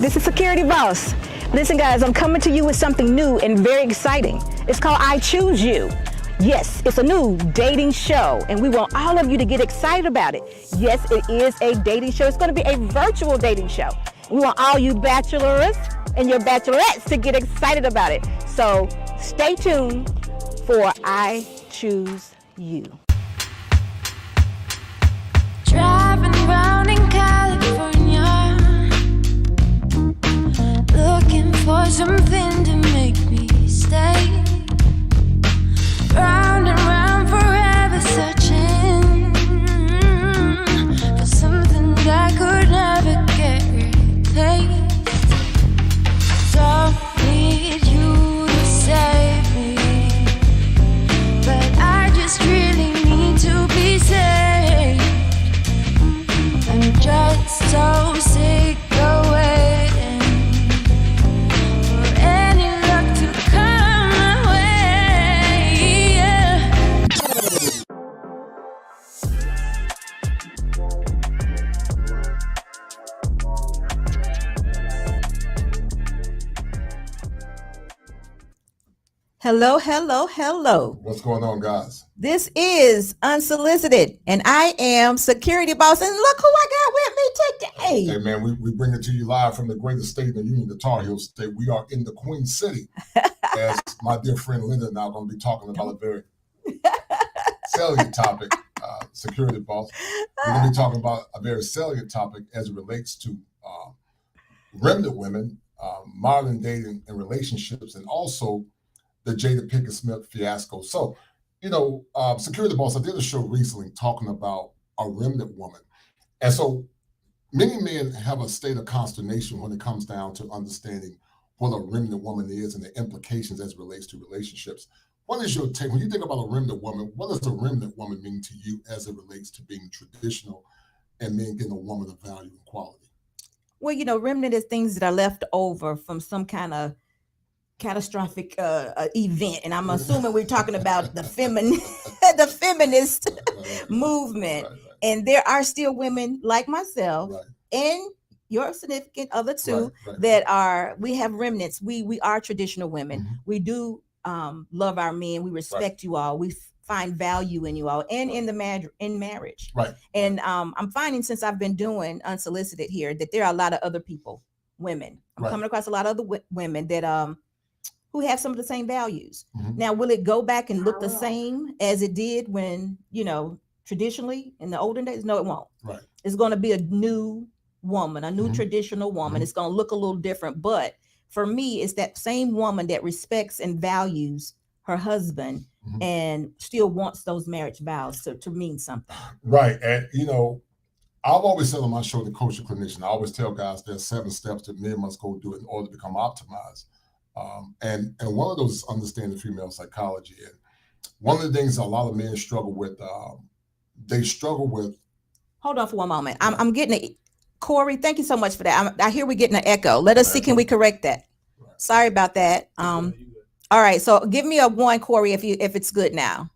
This is Security Boss. Listen, guys, I'm coming to you with something new and very exciting. It's called I Choose You. Yes, it's a new dating show, and we want all of you to get excited about it. Yes, it is a dating show. It's going to be a virtual dating show. We want all you bachelors and your bachelorettes to get excited about it. So stay tuned for I Choose You. Driving around in California, looking for something to make me stay. Round and round forever, searching for something that could never get replaced. Don't need you to save me, but I just really need to be saved. I'm just so sick of waiting for any luck to come my way. Yeah. Hello, hello, hello. What's going on, guys? This is Unsolicited, and I am Security Boss. And look who I got with me today. Hey, man, we bring it to you live from the greatest state in the Union, the Tar Heel State. We are in the Queen City, as my dear friend Linda and I are going to be talking about a very salient topic, Security Boss. We're going to be talking about a very salient topic as it relates to remnant women, modern dating and relationships, and also the Jada Pinkett Smith fiasco. So, Security Boss, I did a show recently talking about a remnant woman. And so many men have a state of consternation when it comes down to understanding what a remnant woman is and the implications as it relates to relationships. What is your take? When you think about a remnant woman, what does a remnant woman mean to you as it relates to being traditional and men getting a woman of value and quality? Well, remnant is things that are left over from some kind of catastrophic event, and I'm assuming we're talking about the feminist movement. Right. And there are still women like myself and your significant other too that we have remnants. We are traditional women. Mm-hmm. We do love our men. We respect you all. We find value in you all and in marriage. Right. And I'm finding, since I've been doing Unsolicited here, that there are a lot of other people, women. I'm coming across a lot of other women that who have some of the same values. Mm-hmm. Now, will it go back and look the same as it did when, traditionally in the olden days? No, it won't. Right. It's going to be a new woman, a new Mm-hmm. traditional woman. Mm-hmm. It's going to look a little different. But for me, it's that same woman that respects and values her husband Mm-hmm. and still wants those marriage vows to mean something. Right. And, I've always said on my show, The Kosher Clinician, I always tell guys there's 7 steps that men must go do in order to become optimized. And one of those is understanding female psychology. And one of the things a lot of men struggle with, Hold on for one moment. I'm getting it. Corey, thank you so much for that. I hear we're getting an echo. Let us see, can we correct that? Right. Sorry about that. All right, so give me a 1, Corey, if it's good now.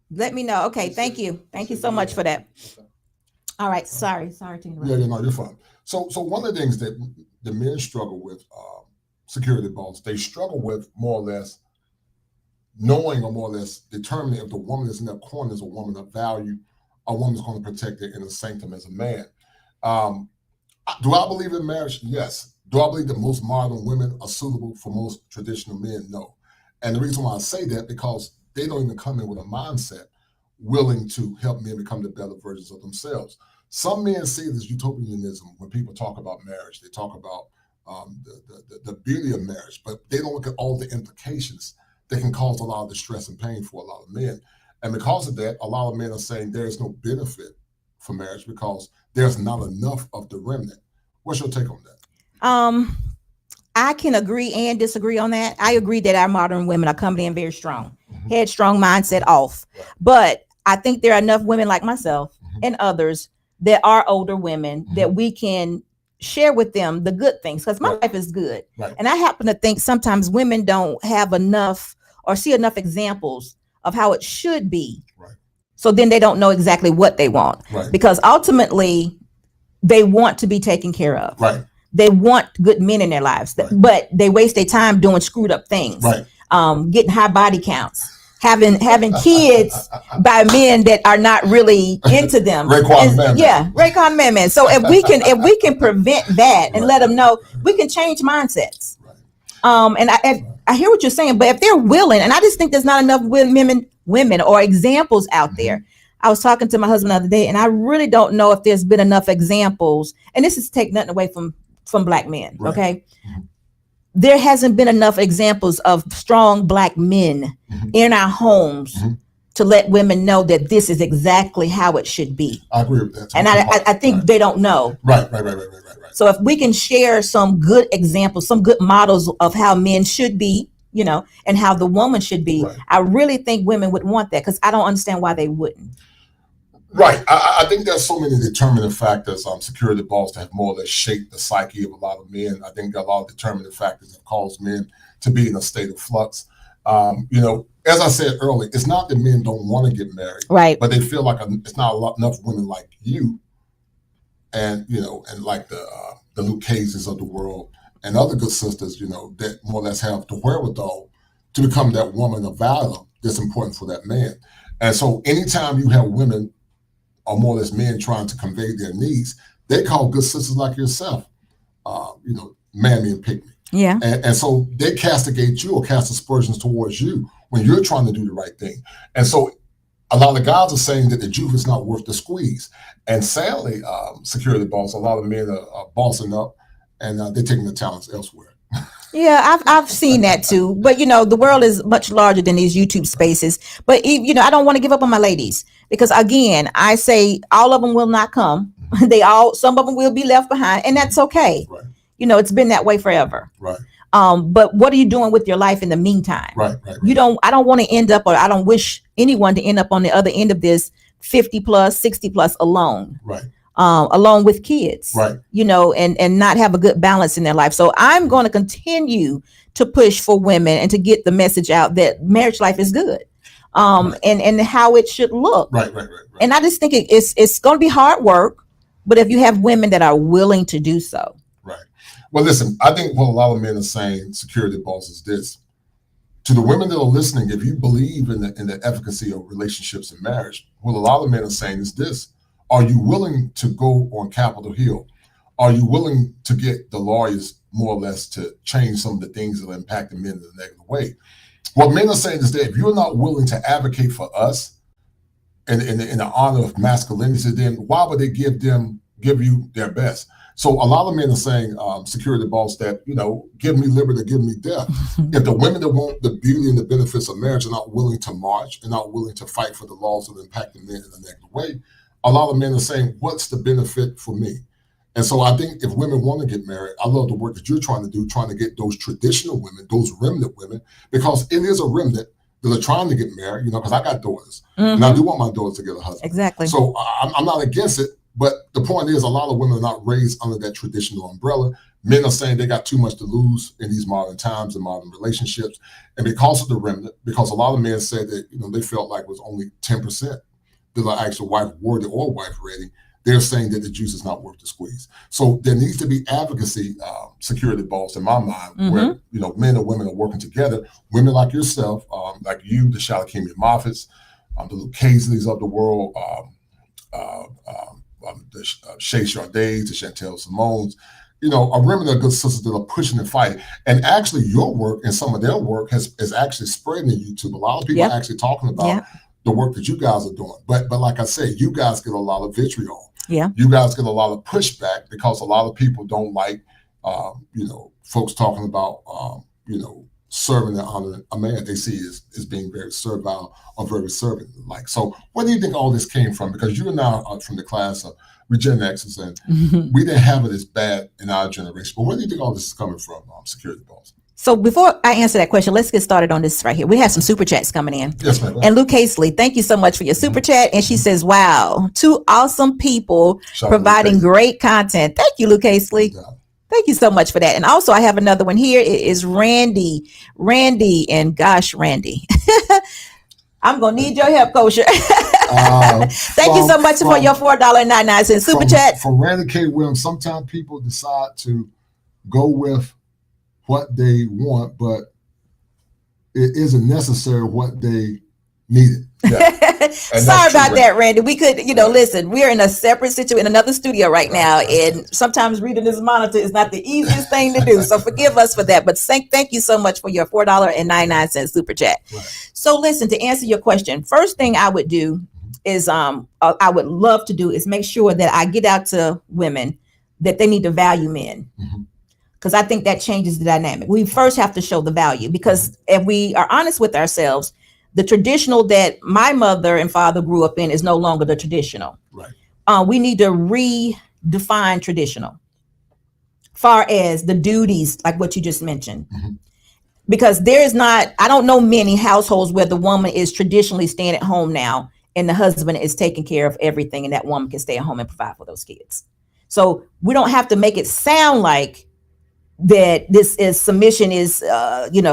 Let me know. Okay, thank you. Thank you so much for that. All right, sorry to interrupt. Yeah, no, you're fine. So one of the things that the men struggle with, Security Boss, they struggle with more or less knowing or more or less determining if the woman is in their corner is a woman of value, a woman is going to protect their inner sanctum as a man. Do I believe in marriage? Yes. Do I believe that most modern women are suitable for most traditional men? No. And the reason why I say that, because they don't even come in with a mindset willing to help men become the better versions of themselves. Some men see this utopianism when people talk about marriage. They talk about the beauty of marriage, but they don't look at all the implications that can cause a lot of distress and pain for a lot of men. And because of that, a lot of men are saying there is no benefit for marriage because there's not enough of the remnant. What's your take on that? I can agree and disagree on that. I agree that our modern women are coming in very strong, headstrong, mindset off. Right. But I think there are enough women like myself and others that are older women that we can share with them the good things, because my life is good. Right. And I happen to think sometimes women don't have enough or see enough examples of how it should be. Right. So then they don't know exactly what they want. Right. Because ultimately, they want to be taken care of. Right. They want good men in their lives, Right. but they waste their time doing screwed up things. Right. Getting high body counts, having kids by men that are not really into them. Raekwon Man. Yeah, Raekwon Man. So if we can prevent that and let them know, we can change mindsets. And I hear what you're saying, but if they're willing, and I just think there's not enough women or examples out there. I was talking to my husband the other day, and I really don't know if there's been enough examples. And this is take nothing away from Black men. Right. Okay. There hasn't been enough examples of strong Black men in our homes to let women know that this is exactly how it should be. I agree with that. And I think they don't know. Right. So if we can share some good examples, some good models of how men should be, and how the woman should be, right. I really think women would want that, because I don't understand why they wouldn't. Right. I think there's so many determining factors, security balls, that have more or less shaped the psyche of a lot of men. I think there are a lot of determining factors that cause men to be in a state of flux. As I said earlier, it's not that men don't want to get married, right? But they feel like it's not enough women like you, and and like the Luke Cases of the world and other good sisters, that more or less have the wherewithal to become that woman of valor that's important for that man. And so anytime you have women, or more or less men, trying to convey their needs, they call good sisters like yourself, mammy and pick me. Yeah. And so they castigate you or cast aspersions towards you when you're trying to do the right thing. And so a lot of guys are saying that the juice is not worth the squeeze. And sadly, security balls, a lot of men are bossing up, and they're taking the talents elsewhere. Yeah, I've seen that too. But the world is much larger than these YouTube spaces. But I don't want to give up on my ladies, because again, I say all of them will not come. Some of them will be left behind, and that's okay. Right. It's been that way forever. Right. But what are you doing with your life in the meantime? Right. I don't want to end up, or I don't wish anyone to end up on the other end of this 50 plus, 60 plus alone. Right. Along with kids, right? And not have a good balance in their life. So I'm going to continue to push for women and to get the message out that marriage life is good, right. and how it should look. Right. And I just think it's going to be hard work, but if you have women that are willing to do so. Right. Well, listen, I think what a lot of men are saying, security balls, is this: to the women that are listening, if you believe in the efficacy of relationships and marriage, what a lot of men are saying is this: are you willing to go on Capitol Hill? Are you willing to get the lawyers more or less to change some of the things that are impacting men in a negative way? What men are saying is that if you're not willing to advocate for us in the honor of masculinity, then why would they give you their best? So a lot of men are saying, security balls, that, give me liberty, give me death. If the women that want the beauty and the benefits of marriage are not willing to march and not willing to fight for the laws that impact men in a negative way, a lot of men are saying, what's the benefit for me? And so I think if women want to get married, I love the work that you're trying to do, trying to get those traditional women, those remnant women, because it is a remnant that are trying to get married, because I got daughters, and I do want my daughters to get a husband. Exactly. So I'm not against it, but the point is, a lot of women are not raised under that traditional umbrella. Men are saying they got too much to lose in these modern times and modern relationships. And because of the remnant, because a lot of men said that, they felt like it was only 10% that are actual wife worthy or wife ready, they're saying that the juice is not worth the squeeze. So there needs to be advocacy, security balls, in my mind, where men and women are working together. Women like yourself, like you, the Shalakimi Moffats, the Luke Casleys of the world, the Shay Chardays, the Chantel Simones, a remnant of good sisters that are pushing and fighting. And actually, your work and some of their work is actually spreading on YouTube. A lot of people are actually talking about the work that you guys are doing. But like I say, you guys get a lot of vitriol. Yeah. You guys get a lot of pushback because a lot of people don't like, folks talking about, serving and honoring a man they see as being very servile or very servant-like. So where do you think all this came from? Because you and I are from the class of Gen X's, and we didn't have it as bad in our generation. But where do you think all this is coming from, security balls? So before I answer that question, let's get started on this right here. We have some super chats coming in. Yes, ma'am. And Luke Caseley, thank you so much for your super chat. And she says, wow, two awesome people providing great content. Thank you, Luke Caseley. Yeah. Thank you so much for that. And also I have another one here. It is Randy, and gosh, Randy, I'm going to need your help, Kosher. Thank you so much for your $4.99 super chat. From Randy K. Williams, sometimes people decide to go with what they want, but it isn't necessary what they needed. Yeah. Sorry about that, Randy. We could, listen, we're in a separate situation in another studio right now, and sometimes reading this monitor is not the easiest thing to do. So forgive us for that. But thank you so much for your $4.99 super chat. Right. So listen, to answer your question, first thing I would do is I would love to do is make sure that I get out to women that they need to value men. Because I think that changes the dynamic. We first have to show the value, because if we are honest with ourselves, the traditional that my mother and father grew up in is no longer the traditional. Right. We need to redefine traditional, far as the duties, like what you just mentioned. Because I don't know many households where the woman is traditionally staying at home now and the husband is taking care of everything, and that woman can stay at home and provide for those kids. So we don't have to make it sound like that this is submission is,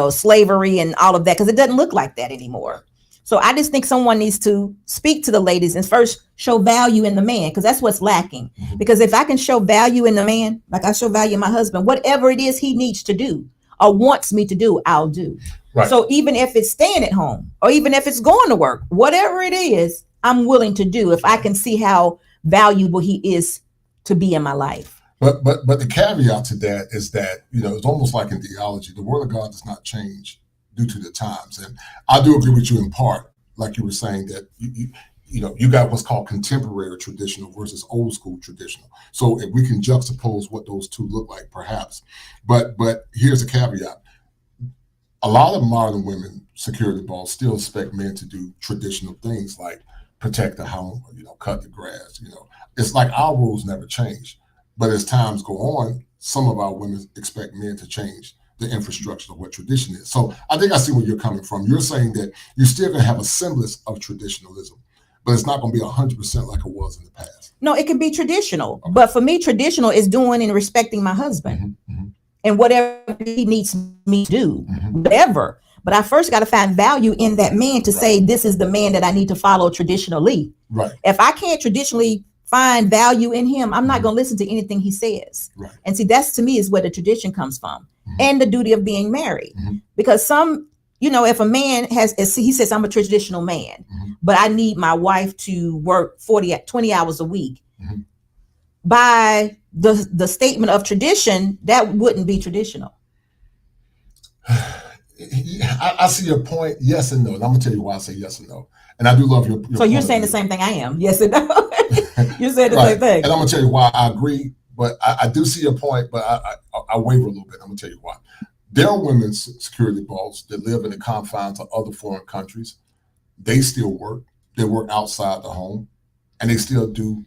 slavery and all of that, because it doesn't look like that anymore. So I just think someone needs to speak to the ladies and first show value in the man, because that's what's lacking. Because if I can show value in the man, like I show value in my husband, whatever it is he needs to do or wants me to do, I'll do. Right. So even if it's staying at home or even if it's going to work, whatever it is, I'm willing to do if I can see how valuable he is to be in my life. But the caveat to that is that, it's almost like in theology, the word of God does not change due to the times. And I do agree with you in part, like you were saying, that you got what's called contemporary traditional versus old school traditional. So if we can juxtapose what those two look like, perhaps. But here's a caveat. A lot of modern women, security balls, still expect men to do traditional things like protect the home, cut the grass. It's like our rules never change. But as times go on, some of our women expect men to change the infrastructure of what tradition is. So I think I see where you're coming from. You're saying that you're still going to have a semblance of traditionalism, but it's not going to be 100% like it was in the past. No, it can be traditional. Okay. But for me, traditional is doing and respecting my husband and whatever he needs me to do, whatever. But I first got to find value in that man to say, this is the man that I need to follow traditionally. Right. If I can't traditionally find value in him, I'm not going to listen to anything he says. Right. And see, that's to me is where the tradition comes from, and the duty of being married. Because if a man he says, I'm a traditional man, but I need my wife to work 20 hours a week. By the statement of tradition, that wouldn't be traditional. I see your point. Yes and no. And I'm going to tell you why I say yes and no. And I do love your So you're saying the same thing I am. Yes and no. You're saying the same thing. And I'm going to tell you why I agree, but I do see your point, but I waver a little bit. I'm going to tell you why. There are women's security balls that live in the confines of other foreign countries. They still work. They work outside the home, and they still do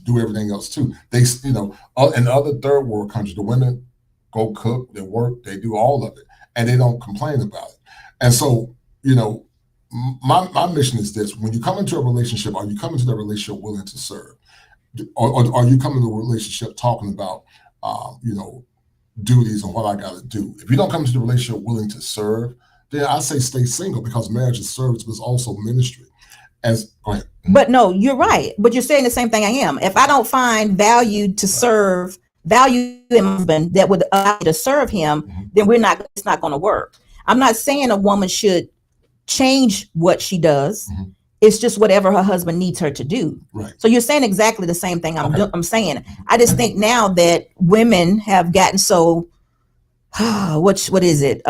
everything else too. They, in other third world countries, the women go cook, they work, they do all of it, and they don't complain about it. And so, my mission is this: when you come into a relationship, are you coming to that relationship willing to serve? Or are you coming to a relationship talking about, duties and what I got to do? If you don't come to the relationship willing to serve, then I say stay single, because marriage is service, but it's also ministry. Go ahead. But no, you're right. But you're saying the same thing I am. If I don't find value to serve, value in my husband that would allow me to serve him, then it's not going to work. I'm not saying a woman should change what she does. It's just whatever her husband needs her to do. Right. So you're saying exactly the same thing I'm saying. I just think now that women have gotten so, what is it?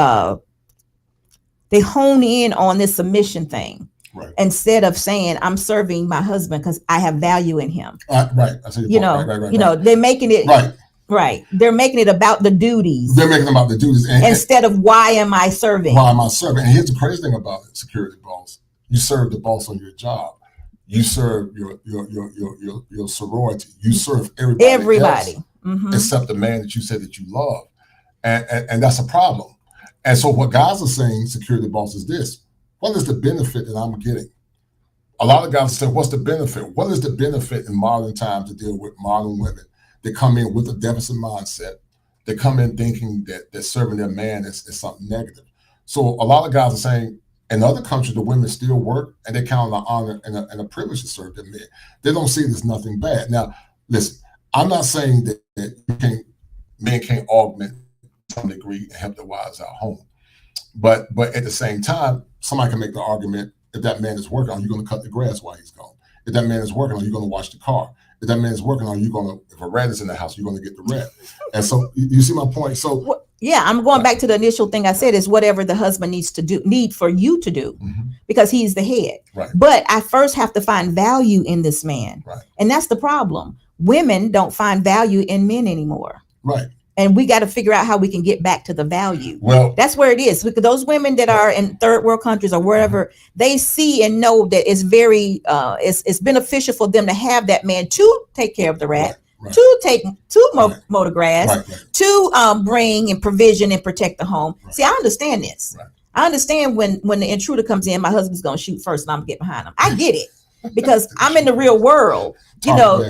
They hone in on this submission thing. Right. Instead of saying, I'm serving my husband because I have value in him. Right. I see your point. Right. They're making it right. They're making it about the duties. They're making it about the duties instead of why am I serving? Why am I serving? And here's the crazy thing about it, security balls. You serve the boss on your job. You serve your sorority. You serve everybody else, except the man that you said that you love, and that's a problem. And so what guys are saying, security boss, is this: what is the benefit that I'm getting? A lot of guys say, what's the benefit? What is the benefit in modern times to deal with modern women that come in with a deficit mindset? They come in thinking that serving their man is something negative. So a lot of guys are saying, In other countries, the women still work and they count on the honor and a privilege to serve their men. They don't see it as nothing bad. Now, listen, I'm not saying that men can't augment to some degree and help their wives out home. But at the same time, somebody can make the argument, if that man is working, are you going to cut the grass while he's gone? If that man is working, are you going to wash the car? If that man is working, are you going to, if a rat is in the house, you're going to get the rat. And so you see my point. So yeah, I'm going back to the initial thing I said is whatever the husband need for you to do, because he's the head. Right. But I first have to find value in this man. Right. And that's the problem. Women don't find value in men anymore. Right. And we got to figure out how we can get back to the value. Well, that's where it is. Because those women that are in third world countries or wherever, they see and know that it's very, it's beneficial for them to have that man to take care of the rat, to mow the grass, to bring and provision and protect the home. Right. See, I understand this. Right. I understand when the intruder comes in, my husband's going to shoot first and I'm going to get behind him. I get it. Because I'm in the real world, you know,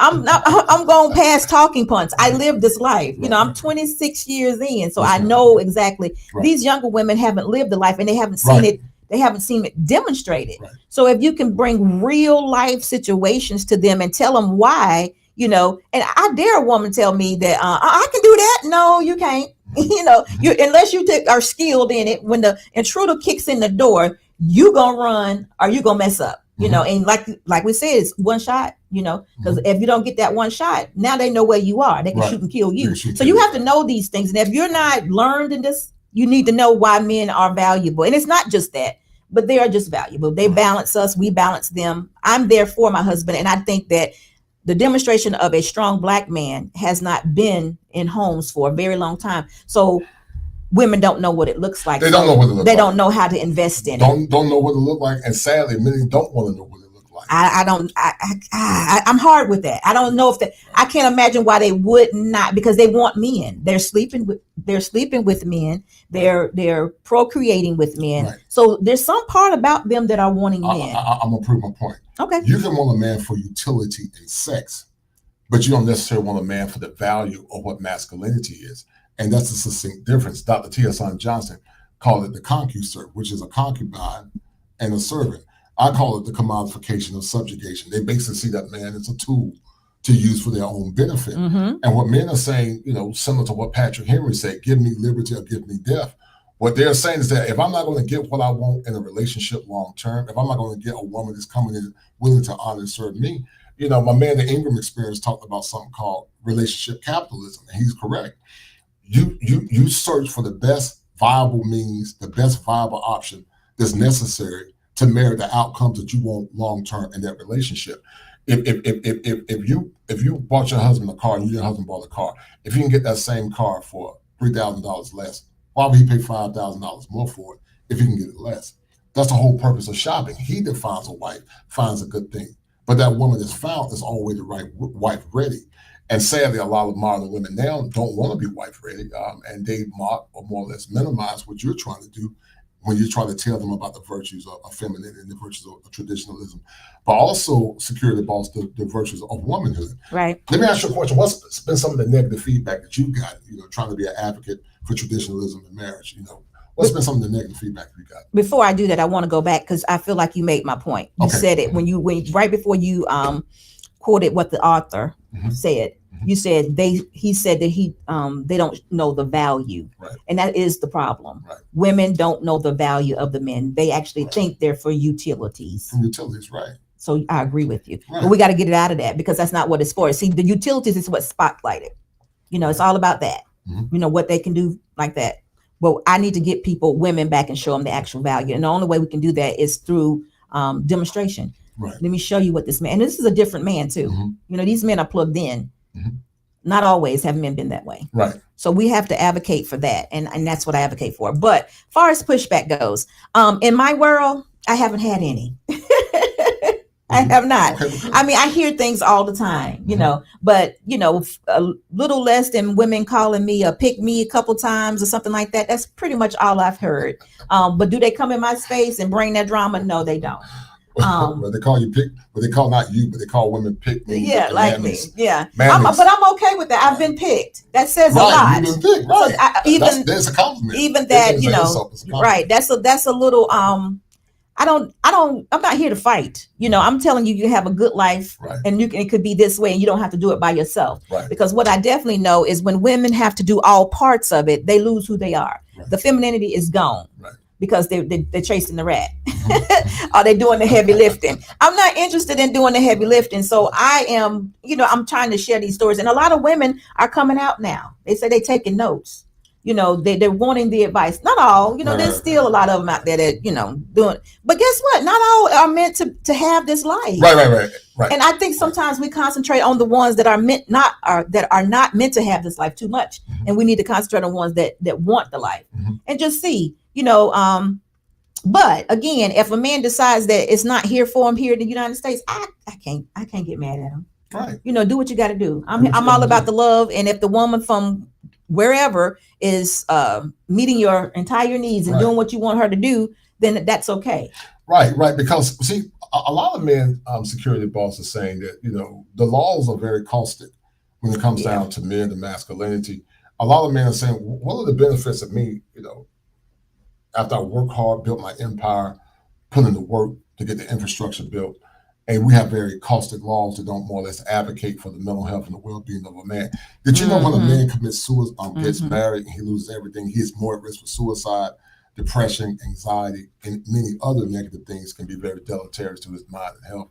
I'm going past talking points. I live this life, you know, I'm 26 years in. So I know exactly these younger women haven't lived the life and they haven't seen it. They haven't seen it demonstrated. Right. So if you can bring real life situations to them and tell them why, you know, and I dare a woman tell me that I can do that. No, you can't. You know, unless you are skilled in it. When the intruder kicks in the door, you gonna run or you gonna mess up. You know, and like we said, it's one shot, you know, because if you don't get that one shot, now they know where you are. They can shoot and kill you. So you have to know these things. And if you're not learned in this, you need to know why men are valuable. And it's not just that, but they are just valuable. They balance us. We balance them. I'm there for my husband. And I think that the demonstration of a strong Black man has not been in homes for a very long time. So women don't know what it looks like. They don't know what it looks like. They don't know how to invest in it. Don't know what it looks like. And sadly, many don't want to know what it looks like. I'm hard with that. I don't know if I can't imagine why they would not, because they want men. They're sleeping with men. They're procreating with men. Right. So there's some part about them that are wanting men. I'm gonna prove my point. Okay. You can want a man for utility and sex, but you don't necessarily want a man for the value of what masculinity is. And that's a succinct difference. Dr. T.S. Johnson called it the concusert, which is a concubine and a servant. I call it the commodification of subjugation. They basically see that man as a tool to use for their own benefit. And what men are saying, you know, similar to what Patrick Henry said, give me liberty or give me death. What they're saying is that if I'm not going to get what I want in a relationship long term, if I'm not going to get a woman that's coming in willing to honor and serve me, you know, my man, the Ingram Experience, talked about something called relationship capitalism, and he's correct. You search for the best viable means, the best viable option that's necessary to merit the outcomes that you want long term in that relationship. If you bought your husband a car and your husband bought a car, if you can get that same car for $3,000 less, why would he pay $5,000 more for it if he can get it less? That's the whole purpose of shopping. He that finds a wife finds a good thing, but that woman that's found is always the right wife ready. And sadly, a lot of modern women now don't want to be wife ready, and they mock or more or less minimize what you're trying to do when you try to tell them about the virtues of femininity and the virtues of traditionalism, but also security boss, the virtues of womanhood. Right. Let me ask you a question. What's been some of the negative feedback that you got, you know, trying to be an advocate for traditionalism in marriage? You know, what's been some of the negative feedback you got? Before I do that, I want to go back because I feel like you made my point. You said it when right before you quoted what the author said. You said he said that they don't know the value. Right. And that is the problem. Right. Women don't know the value of the men. They actually think they're for utilities. For utilities, right. So I agree with you. Right. But we got to get it out of that because that's not what it's for. See, the utilities is what spotlighted. You know, it's all about that. You know, what they can do like that. Well, I need to get women back and show them the actual value. And the only way we can do that is through demonstration. Right. Let me show you what this man, and this is a different man too. You know, these men are plugged in. Not always have men been that way. Right. So we have to advocate for that. And that's what I advocate for. But as far as pushback goes, in my world, I haven't had any. I have not. I mean, I hear things all the time, you know, but, you know, a little less than women calling me a pick me a couple times or something like that. That's pretty much all I've heard. But do they come in my space and bring that drama? No, they don't. Well, they call you pick, but they call not you, but they call women pick me. Yeah, like me. Yeah, but Mammies. I'm okay with that. I've been picked. That says a Right, lot. you've been picked, right. So That's a compliment. Even that, you know, right. That's a little, I'm not here to fight. You know, I'm telling you, you have a good life, Right. and it could be this way, and you don't have to do it by yourself. Right. Because what I definitely know is when women have to do all parts of it, they lose who they are. Right. The femininity is gone. Right. Because they're chasing the rat. Or they're doing the heavy lifting. I'm not interested in doing the heavy lifting. So I am, you know, I'm trying to share these stories. And a lot of women are coming out now. They say they're taking notes. You know, they're wanting the advice. Not all, you know, there's still a lot of them out there that, you know, doing. But guess what? Not all are meant to have this life. Right. And I think sometimes we concentrate on the ones that are not meant to have this life too much. Mm-hmm. And we need to concentrate on ones that want the life. Mm-hmm. And just see, you know, but again, if a man decides that it's not here for him here in the United States, I can't get mad at him. Right. You know, do what you got to do. I'm all about the love. And if the woman from wherever is meeting your entire needs and doing what you want her to do, then that's okay. Right. Because see, a lot of men, security bosses are saying that, you know, the laws are very caustic when it comes down to men, the masculinity. A lot of men are saying, what are the benefits of me, you know, after I work hard, built my empire, put in the work to get the infrastructure built. And we have very caustic laws that don't more or less advocate for the mental health and the well-being of a man. Did you know when a man commits suicide, gets married, and he loses everything, he is more at risk for suicide, depression, anxiety, and many other negative things can be very deleterious to his mind and health.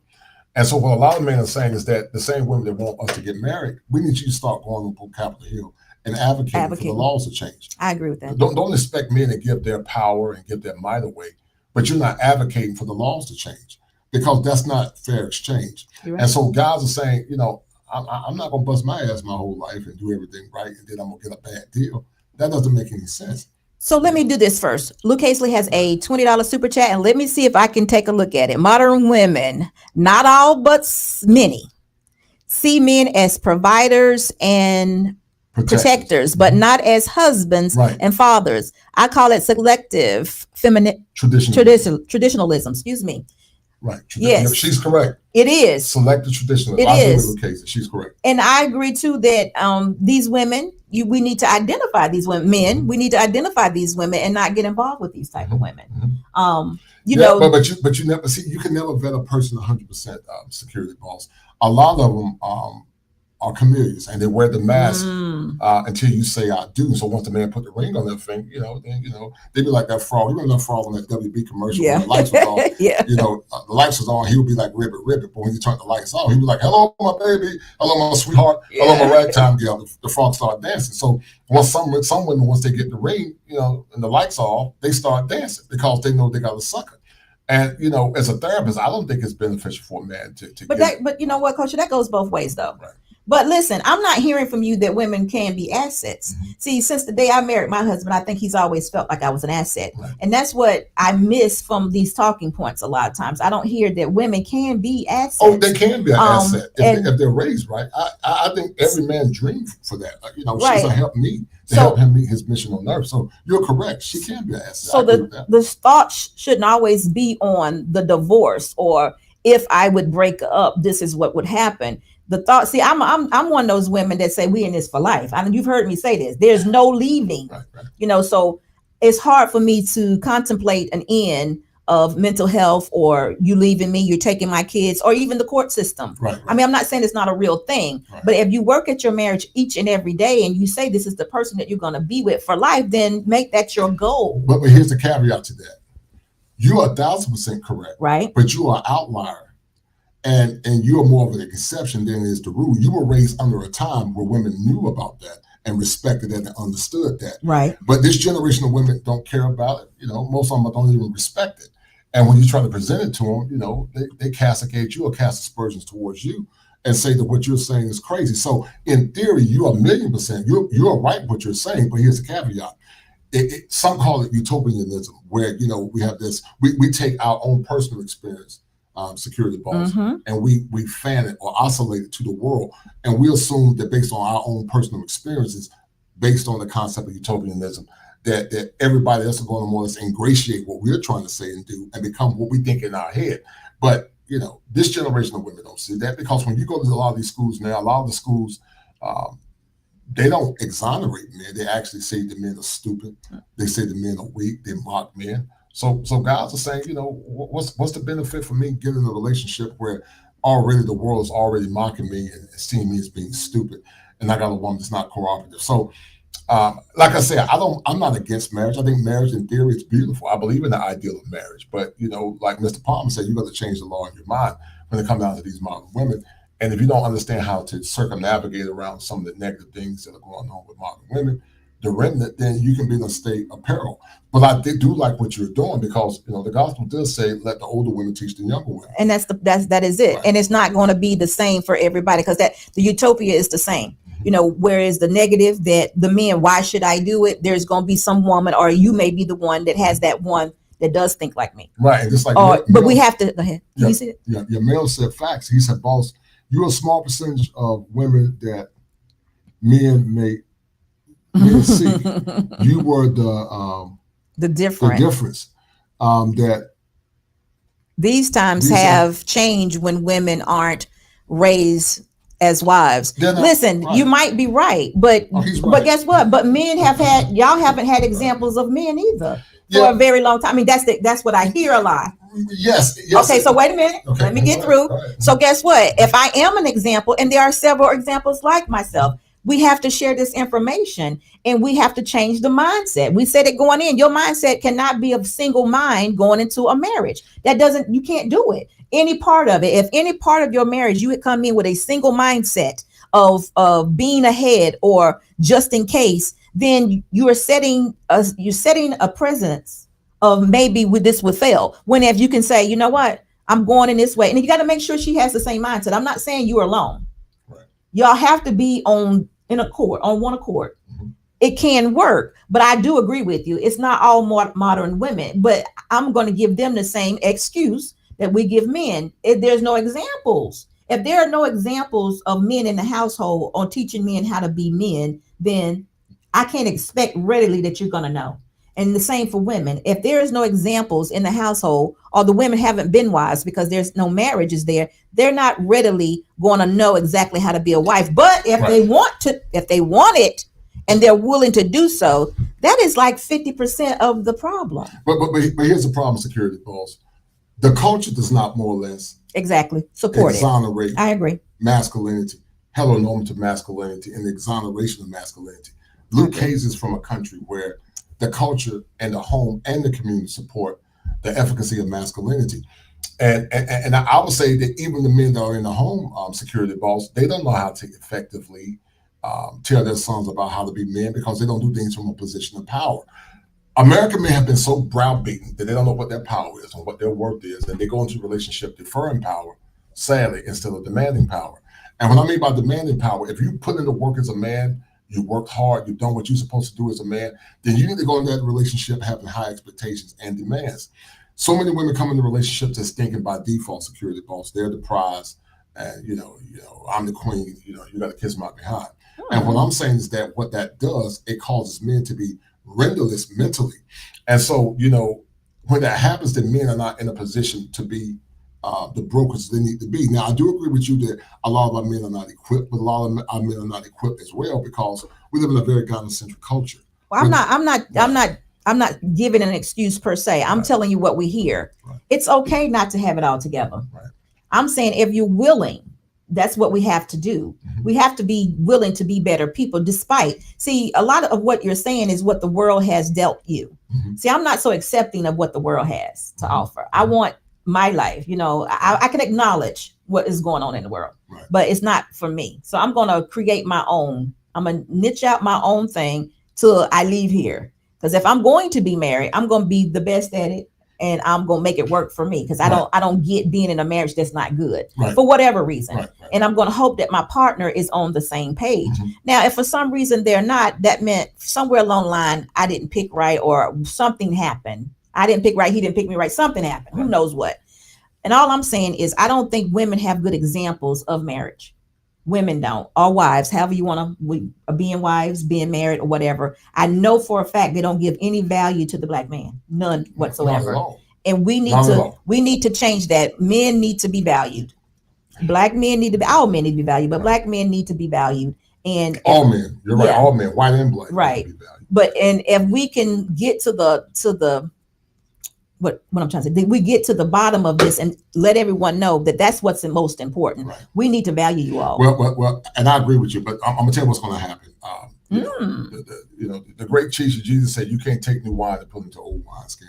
And so what a lot of men are saying is that the same women that want us to get married, we need you to start going on Capitol Hill and advocating for the laws to change. I agree with that. Don't expect men to give their power and give their might away, but you're not advocating for the laws to change, because that's not fair exchange. Right. And so guys are saying, you know, I'm not going to bust my ass my whole life and do everything right, and then I'm going to get a bad deal. That doesn't make any sense. So let me do this first. Luke Hazley has a $20 super chat, and let me see if I can take a look at it. Modern women, not all but many, see men as providers and protectors, but not as husbands and fathers. I call it selective traditionalism. Excuse me. Right. Yes. She's correct. It is. Selective traditionalism. It is. Cases. She's correct. And I agree too that these women, we need to identify these women. Men, we need to identify these women and not get involved with these type of women. You know, but you never see. You can never vet a person 100%. Security boss. A lot of them are chameleons, and they wear the mask until you say I do. So once the man put the ring on their finger, you know, then they be like that frog. You remember that frog on that WB commercial when the lights was on? You know, the lights was on. He would be like ribbit, but when you turn the lights off, he would be like, "Hello, my baby. Hello, my sweetheart. Hello, my ragtime girl." The frog started dancing. So once some women, once they get the ring, you know, and the lights off, they start dancing because they know they got a sucker. And you know, as a therapist, I don't think it's beneficial for a man to. But you know what, Coach, that goes both ways though. Right. But listen, I'm not hearing from you that women can be assets. See, since the day I married my husband, I think he's always felt like I was an asset. Right. And that's what I miss from these talking points a lot of times. I don't hear that women can be assets. Oh, they can be an asset if they're raised right. I think every man dreams for that. You know, she's going to help me to help him meet his mission on earth. So you're correct. She can be an asset. So the thought shouldn't always be on the divorce, or if I would break up, this is what would happen. The thought, see, I'm one of those women that say we in this for life. I mean, you've heard me say this. There's no leaving, right. You know, so it's hard for me to contemplate an end of mental health, or you leaving me, you're taking my kids, or even the court system. Right. I mean, I'm not saying it's not a real thing, but if you work at your marriage each and every day and you say this is the person that you're going to be with for life, then make that your goal. But here's the caveat to that. You are 1,000% correct, right? But you are an outlier. And you're more of an exception than is the rule. You were raised under a time where women knew about that and respected that and understood that. Right. But this generation of women don't care about it. You know, most of them don't even respect it. And when you try to present it to them, you know, they castigate you or cast aspersions towards you and say that what you're saying is crazy. So in theory, you are 1,000,000%. You're right what you're saying, but here's the caveat. Some call it utopianism, where, you know, we have this, we take our own personal experience, security balls, and we fan it or oscillate it to the world, and we assume that based on our own personal experiences, based on the concept of utopianism, that everybody else is going to more or less ingratiate what we're trying to say and do and become what we think in our head. But this generation of women don't see that, because when you go to a lot of these schools now, a lot of the schools, they don't exonerate men. They actually say the men are stupid. They say the men are weak. They mock men. So guys are saying, what's the benefit for me getting in a relationship where already the world is already mocking me and seeing me as being stupid, and I got a woman that's not cooperative. So, like I said, I'm not against marriage. I think marriage in theory is beautiful. I believe in the ideal of marriage, but like Mr. Palmer said, you got to change the law in your mind when it comes down to these modern women. And if you don't understand how to circumnavigate around some of the negative things that are going on with modern women, the remnant, then you can be in a state of peril. But I do like what you're doing, because the gospel does say, let the older women teach the younger women. And that is it. Right. And it's not going to be the same for everybody, because the utopia is the same. Whereas the negative, that the men, why should I do it? There's going to be some woman, or you may be the one that has that one that does think like me. Right. And just like, but we have to, go ahead. You see it? Yeah. Your male said facts. He said, boss, you're a small percentage of women that men may see. You were the difference. That these times have changed when women aren't raised as wives. Listen, right. You might be right, but guess what? But men y'all haven't had examples of men either for a very long time. I mean, that's what I hear a lot. Yes. Okay, so wait a minute. Okay, let me get through. Right. So guess what? If I am an example, and there are several examples like myself, we have to share this information, and we have to change the mindset. We said it going in. Your mindset cannot be a single mind going into a marriage. You can't do it. Any part of it, if any part of your marriage, you would come in with a single mindset of being ahead or just in case, then you're setting a presence of maybe this would fail. When if you can say, you know what, I'm going in this way, and you got to make sure she has the same mindset. I'm not saying you're alone. Right. Y'all have to be on one accord. Mm-hmm. It can work, but I do agree with you. It's not all modern women, but I'm going to give them the same excuse that we give men. If there's no examples, if there are no examples of men in the household on teaching men how to be men, then I can't expect readily that you're going to know. And the same for women. If there is no examples in the household, or the women haven't been wives because there's no marriages there, they're not readily going to know exactly how to be a wife. But if they want it, and they're willing to do so, that is like 50% of the problem. But here's the problem, security boss. The culture does not more or less support exonerate. I agree. Masculinity, heteronormative masculinity, and the exoneration of masculinity. Luke Hayes is from a country where the culture and the home and the community support the efficacy of masculinity. And I would say that even the men that are in the home, security boss, they don't know how to effectively tell their sons about how to be men, because they don't do things from a position of power. American men have been so browbeaten that they don't know what their power is and what their worth is, and they go into a relationship deferring power, sadly, instead of demanding power. And what I mean by demanding power, if you put in the work as a man, you worked hard, you've done what you're supposed to do as a man, then you need to go into that relationship having high expectations and demands. So many women come into relationships that's thinking by default, security boss, they're the prize, and I'm the queen, you got to kiss my behind. And what I'm saying is that what that does, it causes men to be renderless mentally. And so, when that happens, then men are not in a position to be the brokers they need to be. Now, I do agree with you that a lot of our men are not equipped, but a lot of our men are not equipped as well, because we live in a very gynocentric culture. Well, I'm not giving an excuse per se. I'm telling you what we hear. Right. It's okay not to have it all together. Right. I'm saying if you're willing, that's what we have to do. Mm-hmm. We have to be willing to be better people, see, a lot of what you're saying is what the world has dealt you. Mm-hmm. See, I'm not so accepting of what the world has to offer. I want my life. I can acknowledge what is going on in the world, but it's not for me. So I'm going to create my own. I'm going to niche out my own thing till I leave here. Because if I'm going to be married, I'm going to be the best at it, and I'm going to make it work for me. Because I don't get being in a marriage that's not good for whatever reason. Right. And I'm going to hope that my partner is on the same page. Mm-hmm. Now, if for some reason they're not, that meant somewhere along the line, I didn't pick right, or something happened. I didn't pick right. He didn't pick me right. Something happened. Who knows what? And all I'm saying is I don't think women have good examples of marriage. Women don't, or wives, however you want to, being wives, being married, or whatever. I know for a fact they don't give any value to the black man, none whatsoever. And we need to change that. Men need to be valued. Black men need to be, all men need to be valued, but black men need to be valued. And all men, you're right, all men, white and black, right. Need to be valued. But and if we can get to the what I'm trying to say, we get to the bottom of this and let everyone know that that's what's the most important. Right. We need to value you all. Well, and I agree with you, but I'm gonna tell you what's going to happen. The great teacher Jesus said, "You can't take new wine and put into old wineskin."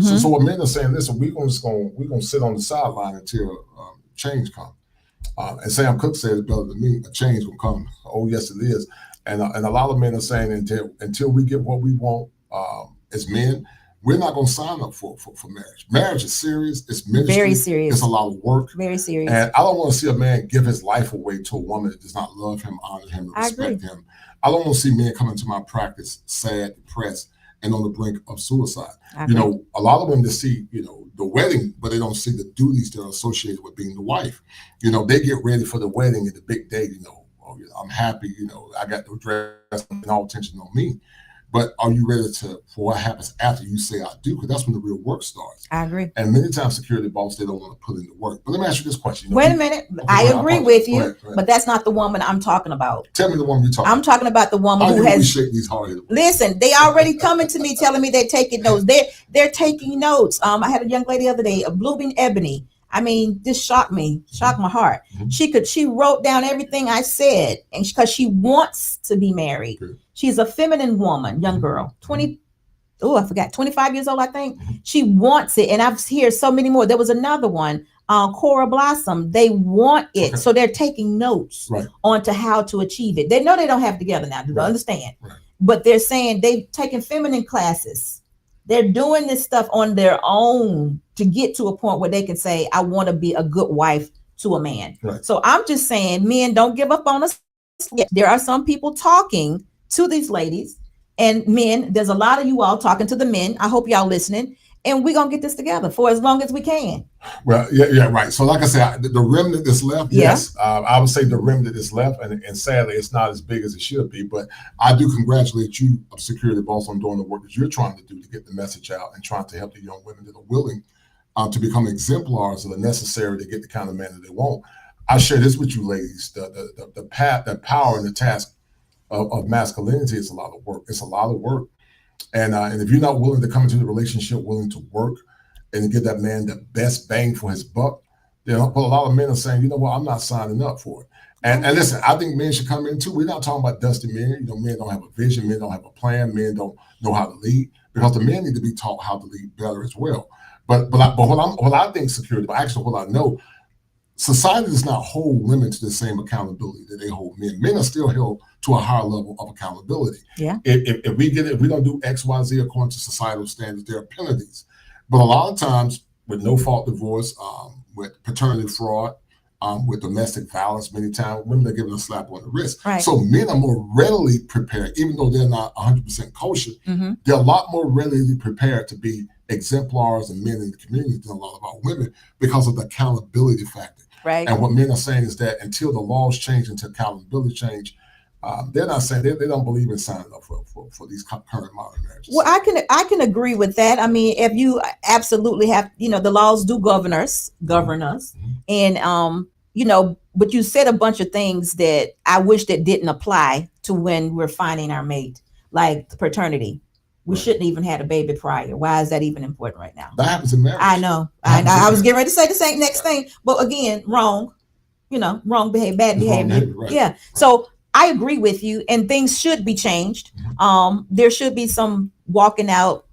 So what men are saying, listen, we're gonna sit on the sideline until change comes. And Sam Cooke said it better than me. A change will come. Oh yes, it is. And a lot of men are saying until we get what we want as men, we're not going to sign up for marriage. Marriage is serious. It's ministry. Very serious. It's a lot of work. Very serious. And I don't want to see a man give his life away to a woman that does not love him, honor him, and respect him. I don't want to see men come into my practice sad, depressed, and on the brink of suicide. You know, a lot of women that see, the wedding, but they don't see the duties that are associated with being the wife. They get ready for the wedding and the big day, I'm happy, I got the dress and all attention on me. But are you ready for what happens after you say I do? Because that's when the real work starts. I agree. And many times security boss, they don't want to put in the work. But let me ask you this question. Wait a minute. I agree with you, go ahead. But that's not the woman I'm talking about. Tell me the woman you're talking about. I'm talking about the woman who has shake these hard. Listen, they already coming to me telling me they're taking notes. They're taking notes. I had a young lady the other day, a blooming ebony. I mean, this shocked my heart. She wrote down everything I said, and because she wants to be married. Good. She's a feminine woman, young girl, 25 years old, I think. She wants it, and I've heard so many more. There was another one, Cora Blossom. They want it, so they're taking notes onto how to achieve it. They know they don't have it together now. Do you understand? Right. But they're saying they've taken feminine classes. They're doing this stuff on their own to get to a point where they can say, I want to be a good wife to a man. Right. So I'm just saying, men, don't give up on us. There are some people talking to these ladies, and men, there's a lot of you all talking to the men. I hope y'all listening, and we're going to get this together for as long as we can. Well, yeah, right. So like I said, the remnant that's left, yes, I would say the remnant is left, and sadly, it's not as big as it should be. But I do congratulate you, security boss, on doing the work that you're trying to do to get the message out and trying to help the young women that are willing to become exemplars that are necessary to get the kind of man that they want. I share this with you, ladies. The path, the power, and the task of masculinity is a lot of work. It's a lot of work, and if you're not willing to come into the relationship, willing to work and give that man the best bang for his buck, then a lot of men are saying, I'm not signing up for it. And listen, I think men should come in too. We're not talking about dusty men. Men don't have a vision. Men don't have a plan. Men don't know how to lead, because the men need to be taught how to lead better as well. But what I think security, but actually what I know, society does not hold women to the same accountability that they hold men. Men are still held to a higher level of accountability. Yeah. If we don't do X, Y, Z according to societal standards, there are penalties. But a lot of times, with no-fault divorce, with paternity fraud, with domestic violence, many times women are given a slap on the wrist. Right. So men are more readily prepared, even though they're not 100% kosher. They're a lot more readily prepared to be exemplars and men in the community than a lot of our women, because of the accountability factor. Right. And what men are saying is that until the laws change, until accountability change, they're not saying they don't believe in signing up for these current modern marriages. Well, I can agree with that. I mean, if you absolutely have, the laws do govern us, and but you said a bunch of things that I wish that didn't apply to when we're finding our mate, like paternity. We shouldn't even had a baby prior. Why is that even important right now? That happens in marriage. I know. I was getting ready to say the same next thing, but again, wrong. Wrong behavior, bad behavior. Right. Yeah. So I agree with you, and things should be changed. There should be some walking out.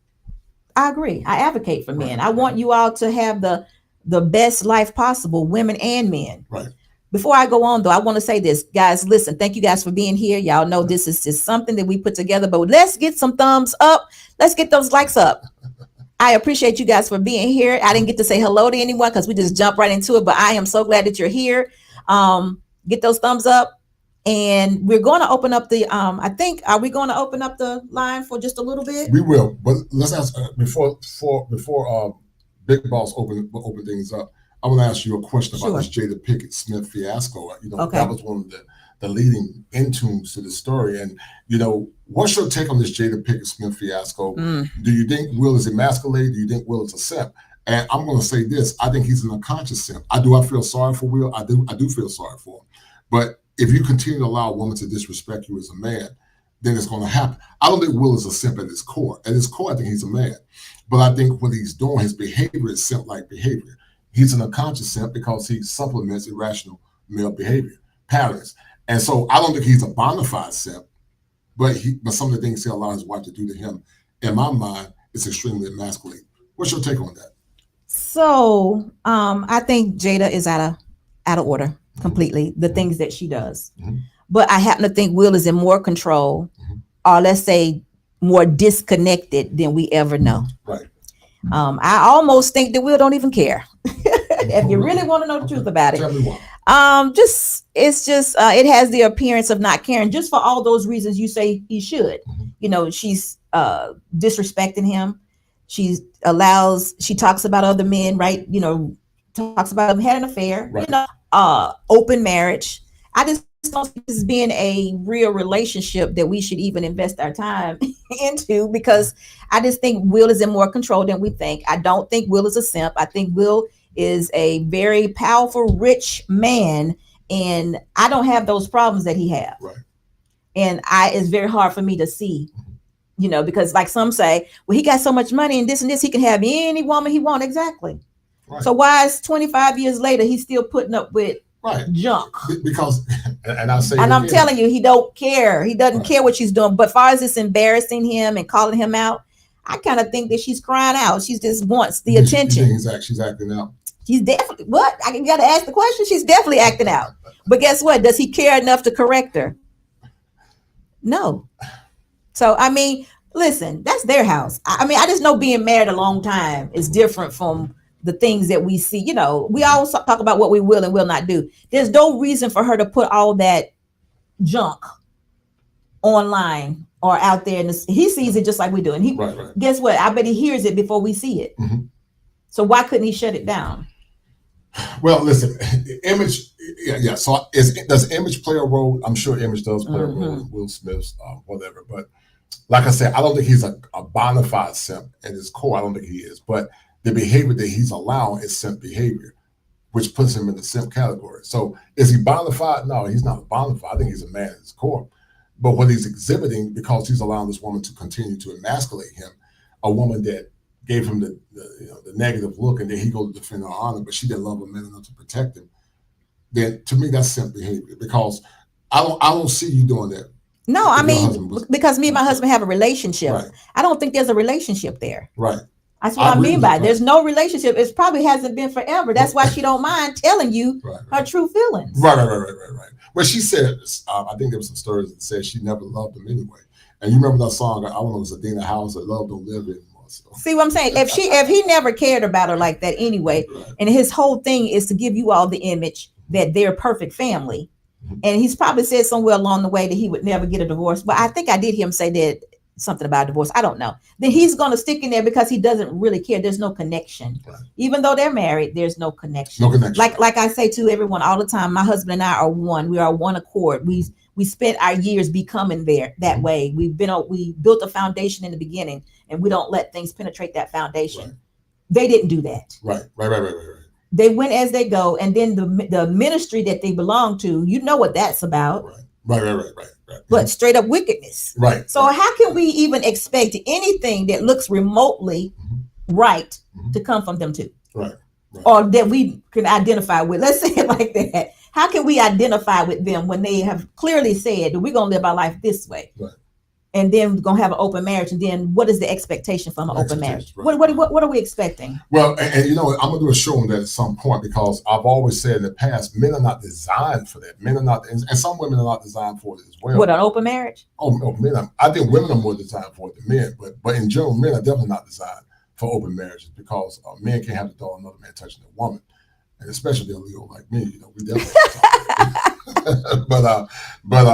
I agree. I advocate for men. I want you all to have the best life possible, women and men. Right. Before I go on, though, I want to say this, guys. Listen, thank you guys for being here. Y'all know this is just something that we put together, but let's get some thumbs up. Let's get those likes up. I appreciate you guys for being here. I didn't get to say hello to anyone because we just jumped right into it, but I am so glad that you're here. Get those thumbs up, and we're going to open up the. Are we going to open up the line for just a little bit? We will, but let's ask before Big Boss open things up. I want to ask you a question about this Jada Pinkett Smith fiasco. That was one of the leading intunes to the story. And, what's your take on this Jada Pinkett Smith fiasco? Do you think Will is emasculated? Do you think Will is a simp? And I'm going to say this: I think he's an unconscious simp. I feel sorry for Will. I do feel sorry for him. But if you continue to allow a woman to disrespect you as a man, then it's going to happen. I don't think Will is a simp at his core. At his core, I think he's a man. But I think what he's doing, his behavior is simp-like behavior. He's an unconscious simp because he supplements irrational male behavior patterns. And so I don't think he's a bona fide simp, but some of the things he allowed his wife to do to him, in my mind, is extremely emasculating. What's your take on that? So I think Jada is out of order completely, the things that she does. But I happen to think Will is in more control, or let's say more disconnected than we ever know. Right. I almost think that Will don't even care. If you really want to know the truth about it. Tell me why. It has the appearance of not caring, just for all those reasons you say he should. She's disrespecting him. She talks about other men, right? Talks about him had an affair, right. Open marriage. I just don't see this being a real relationship that we should even invest our time into, because I just think Will is in more control than we think. I don't think Will is a simp. I think Will is a very powerful, rich man, and I don't have those problems that he has. Right. And it's very hard for me to see, because like some say, well, he got so much money and this, he can have any woman he wants. Exactly. Right. So why is 25 years later he's still putting up with junk? Because, and I'm telling you, he don't care. He doesn't care what she's doing. But far as it's embarrassing him and calling him out, I kind of think that she's crying out. She just wants the attention. She's acting out. She's definitely I got to ask the question. She's definitely acting out. But guess what? Does he care enough to correct her? No. So listen, that's their house. I just know being married a long time is different from the things that we see. We always talk about what we will and will not do. There's no reason for her to put all that junk online or out there. He sees it just like we do. And guess what? I bet he hears it before we see it. So why couldn't he shut it down? Well, listen, image. Yeah. So does image play a role? I'm sure image does play a role in Will Smith's whatever. But like I said, I don't think he's a bona fide simp at his core. I don't think he is. But the behavior that he's allowing is simp behavior, which puts him in the simp category. So is he bona fide? No, he's not a bona fide. I think he's a man at his core. But what he's exhibiting, because he's allowing this woman to continue to emasculate him, a woman that gave him the negative look, and then he goes to defend her honor, but she didn't love him enough to protect him. Then to me, that's simp behavior, because I don't see you doing that. No, because me and my husband have a relationship. Right. I don't think there's a relationship there. Right. That's what I mean by it. There's no relationship. It probably hasn't been forever. That's why she don't mind telling you her true feelings. Right. Well, she said, I think there was some stories that said she never loved him anyway. And you remember that song? I don't know, it was Adina House, that love don't live anymore. So. See what I'm saying? If he never cared about her like that anyway, and his whole thing is to give you all the image that they're a perfect family, and he's probably said somewhere along the way that he would never get a divorce. But I think I did hear him say that something about divorce. I don't know. Then he's going to stick in there because he doesn't really care. There's no connection. Right. Even though they're married, there's no connection. No connection. Like I say to everyone all the time, my husband and I are one. We are one accord. We spent our years becoming that way. We built a foundation in the beginning, and we don't let things penetrate that foundation. Right. They didn't do that. Right. They went as they go, and then the ministry that they belong to, you know what that's about. Right. But straight up wickedness. Right. So how can we even expect anything that looks remotely right to come from them two? Right. Or that we can identify with? Let's say it like that. How can we identify with them when they have clearly said that we're going to live our life this way? Right. And then we're going to have an open marriage. And then what is the expectation from an open marriage? Right. What are we expecting? Well, and I'm going to do a show on that at some point, because I've always said in the past, men are not designed for that. Men are not, and some women are not designed for it as well. What, an open marriage? Oh, men. I think women are more designed for it than men. But in general, men are definitely not designed for open marriages, because men can't have the thought of another man touching a woman. And especially a Leo like me, we definitely but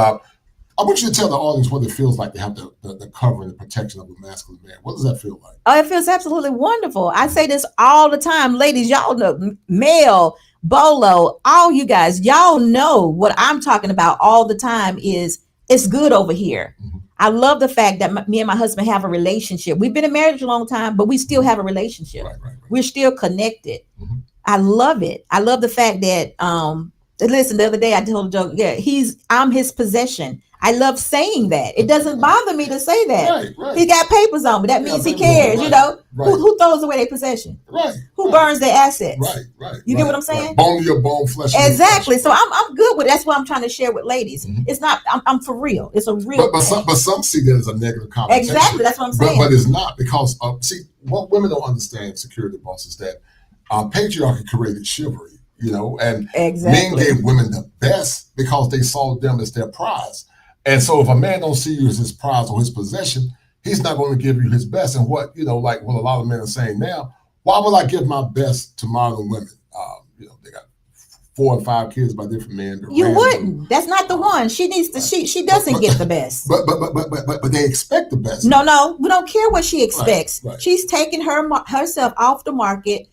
I want you to tell the audience what it feels like to have the cover and the protection of a masculine man. What does that feel like? Oh, it feels absolutely wonderful. I say this all the time. Ladies, y'all know, male, BOLO, all you guys, y'all know what I'm talking about all the time is it's good over here. I love the fact that me and my husband have a relationship. We've been in marriage a long time, but we still have a relationship. Right. We're still connected. Mhm. I love it. I love the fact that listen, the other day I told a joke, yeah, I'm his possession. I love saying that. It doesn't bother me to say that. Right. He got papers on, but that means he cares, you know. Who throws away their possession? Right. Who burns their assets? Right. You get what I'm saying? Bone to your bone, flesh. Exactly. So I'm good with that's what I'm trying to share with ladies. Mhm. It's not. I'm for real. It's a real. But some see that as a negative connotation. Exactly. That's what I'm saying. But it's not, because see, what women don't understand, security boss, is that patriarchy created chivalry. You know, and men gave women the best because they saw them as their prize. And so if a man don't see you as his prize or his possession, he's not going to give you his best. And what, you know, like what a lot of men are saying now, why would I give my best to modern women? You know, they got 4 or 5 kids by different men. You wouldn't. That's not the one. She needs to. She doesn't get the best. But they expect the best. No, we don't care what she expects. Right. She's taken herself off the market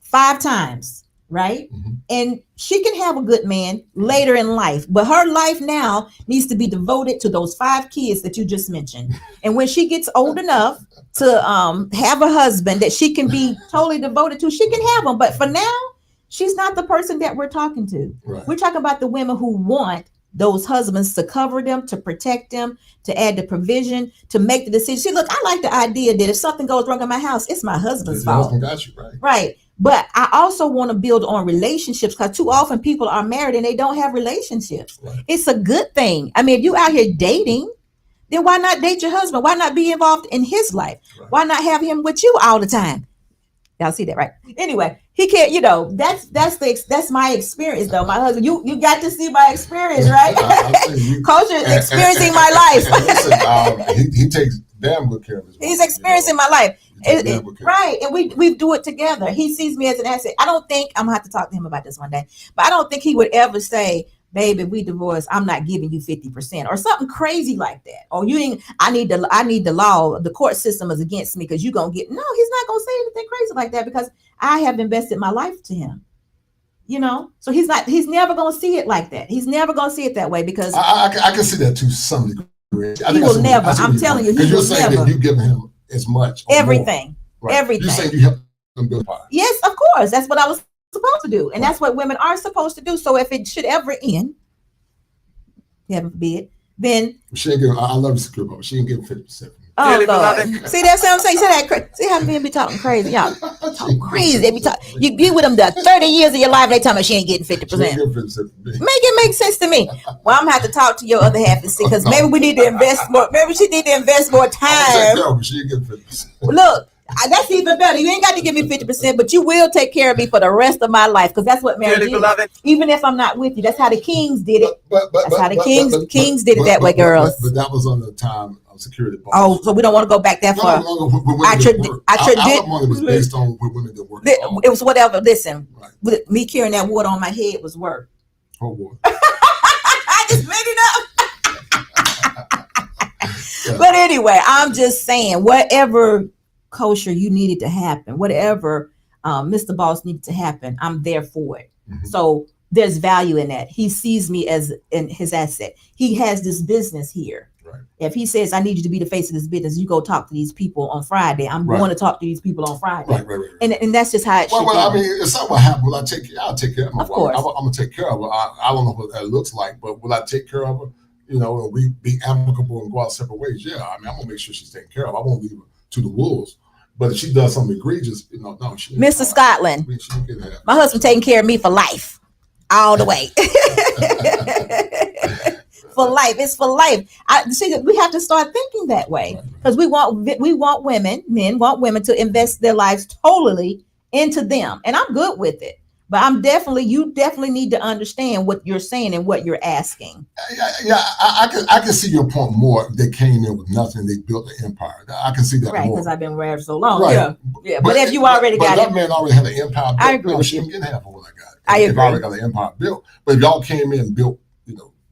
5 times. Right. Mm-hmm. And she can have a good man later in life, but her life now needs to be devoted to those 5 kids that you just mentioned. And when she gets old enough to have a husband that she can be totally devoted to, she can have them. But for now, she's not the person that we're talking to. Right. We're talking about the women who want those husbands to cover them, to protect them, to add the provision, to make the decision. See, look, I like the idea that if something goes wrong in my house, it's my husband's fault. Your husband got you, right? Right. But I also want to build on relationships, because too often people are married and they don't have relationships. Right. It's a good thing. I mean, if you out here dating, then why not date your husband? Why not be involved in his life? Right. Why not have him with you all the time? Y'all see that, right? Anyway, he can't, you know, that's my experience though. My husband, you got to see my experience, right? Kosher is experiencing my life. Listen, he takes damn good care of his wife. He's experiencing my life. Right. And we do it together. He sees me as an asset. I don't think, I'm gonna have to talk to him about this one day, but I don't think he would ever say, baby, we divorced, I'm not giving you 50% or something crazy like that. Or I need the law, the court system is against me because you're gonna get. No, he's not gonna say anything crazy like that, because I have invested my life to him. You know, so he's never gonna see it like that. He's never gonna see it that way, because I can see that to some degree. He will never. I'm telling you, he will never. You're saying that you give him as much. Everything. Right. Everything. You're saying you help them build fire. Yes, of course. That's what I was supposed to do. And that's what women are supposed to do. So if it should ever end, heaven forbid, then she ain't giving, I love the secure, but she ain't giving 50%. Oh Lord. See, that's what I'm saying. You say that see how men be talking crazy. Y'all talk crazy. They be talking. You be with them the 30 years of your life, they tell me she ain't getting 50%. Make it make sense to me. Well, I'm gonna have to talk to your other half and see, because maybe we need to invest more. Maybe she need to invest more time. She ain't getting 50%. Look, that's even better. You ain't got to give me 50%, but you will take care of me for the rest of my life, because that's what marriage is. Even if I'm not with you, that's how the kings did it. That's how the kings did it that way, girls. But that was on the time of security. Oh, so we don't want to go back that far. I it was based on what women did work. It was whatever. Listen, with me carrying that water on my head was work. Oh boy. I just made it up. But anyway, I'm just saying, whatever Kosher you needed to happen, whatever Mr. Boss needed to happen, I'm there for it. Mm-hmm. So there's value in that. He sees me as in his asset. He has this business here. Right. If he says, I need you to be the face of this business, you go talk to these people on Friday. I'm going to talk to these people on Friday. Right. And that's just how it should I mean, if something will happen, will I take care? I'll take care of my wife. Course. I'm going to take care of her. I don't know what that looks like, but will I take care of her? You know, and we be amicable and go our separate ways? Yeah, I mean, I'm going to make sure she's taken care of. I won't leave her to the wolves. But if she does something egregious, you know, no. Mr. Scotland, my husband taking care of me for life, all the way. For life, it's for life. We have to start thinking that way, because men want women to invest their lives totally into them, and I'm good with it. But you definitely need to understand what you're saying and what you're asking. Yeah, I can see your point more. They came in with nothing, they built an empire. I can see that right, more. because I've been married so long. Right. Yeah. But if you already got that man already had an empire built, I agree. She didn't get half of what I got. I agree. already got an empire built. But if y'all came in and built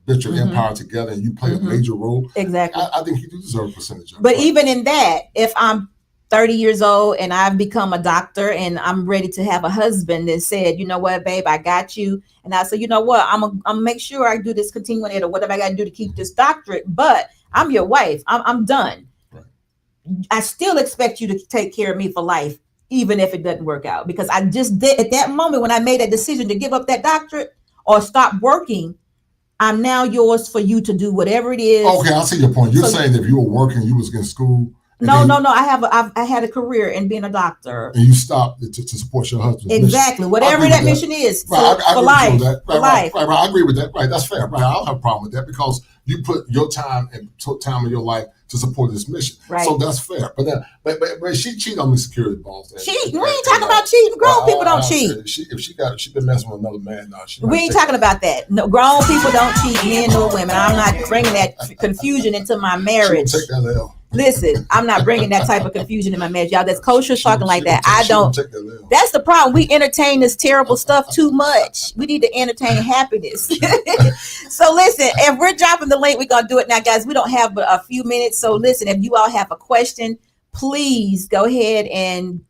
your empire together, and you play a major role, exactly. I think you do deserve a percentage of it. But even in that, if I'm 30 years old and I've become a doctor and I'm ready to have a husband that said, you know what, babe, I got you. And I said, you know what, I'm gonna make sure I do this continuing ed or whatever I got to do to keep this doctorate, but I'm your wife. I'm done. Right. I still expect you to take care of me for life, even if it doesn't work out. Because I just did at that moment when I made that decision to give up that doctorate or stop working, I'm now yours for you to do whatever it is. Okay, I see your point. You're saying that if you were working, you was in school. No. I had a career in being a doctor, and you stopped to support your husband. Exactly, whatever that mission is for life. Right. I agree with that. Right, that's fair. Right, I don't have a problem with that because you put your time and took time of your life to support this mission. Right. So that's fair. But she cheated on me, security boss. We ain't talking about cheating. Grown people don't cheat. If she been messing with another man, we ain't talking about that. No, grown people don't cheat, men nor women. I'm not bringing that confusion into my marriage. Take that L. Listen, I'm not bringing that type of confusion in my marriage, y'all. That's kosher talking like that. I don't. That's the problem. We entertain this terrible stuff too much. We need to entertain happiness. So listen, if we're dropping the link, we're gonna do it now, guys. We don't have but a few minutes, so listen. If you all have a question, please go ahead and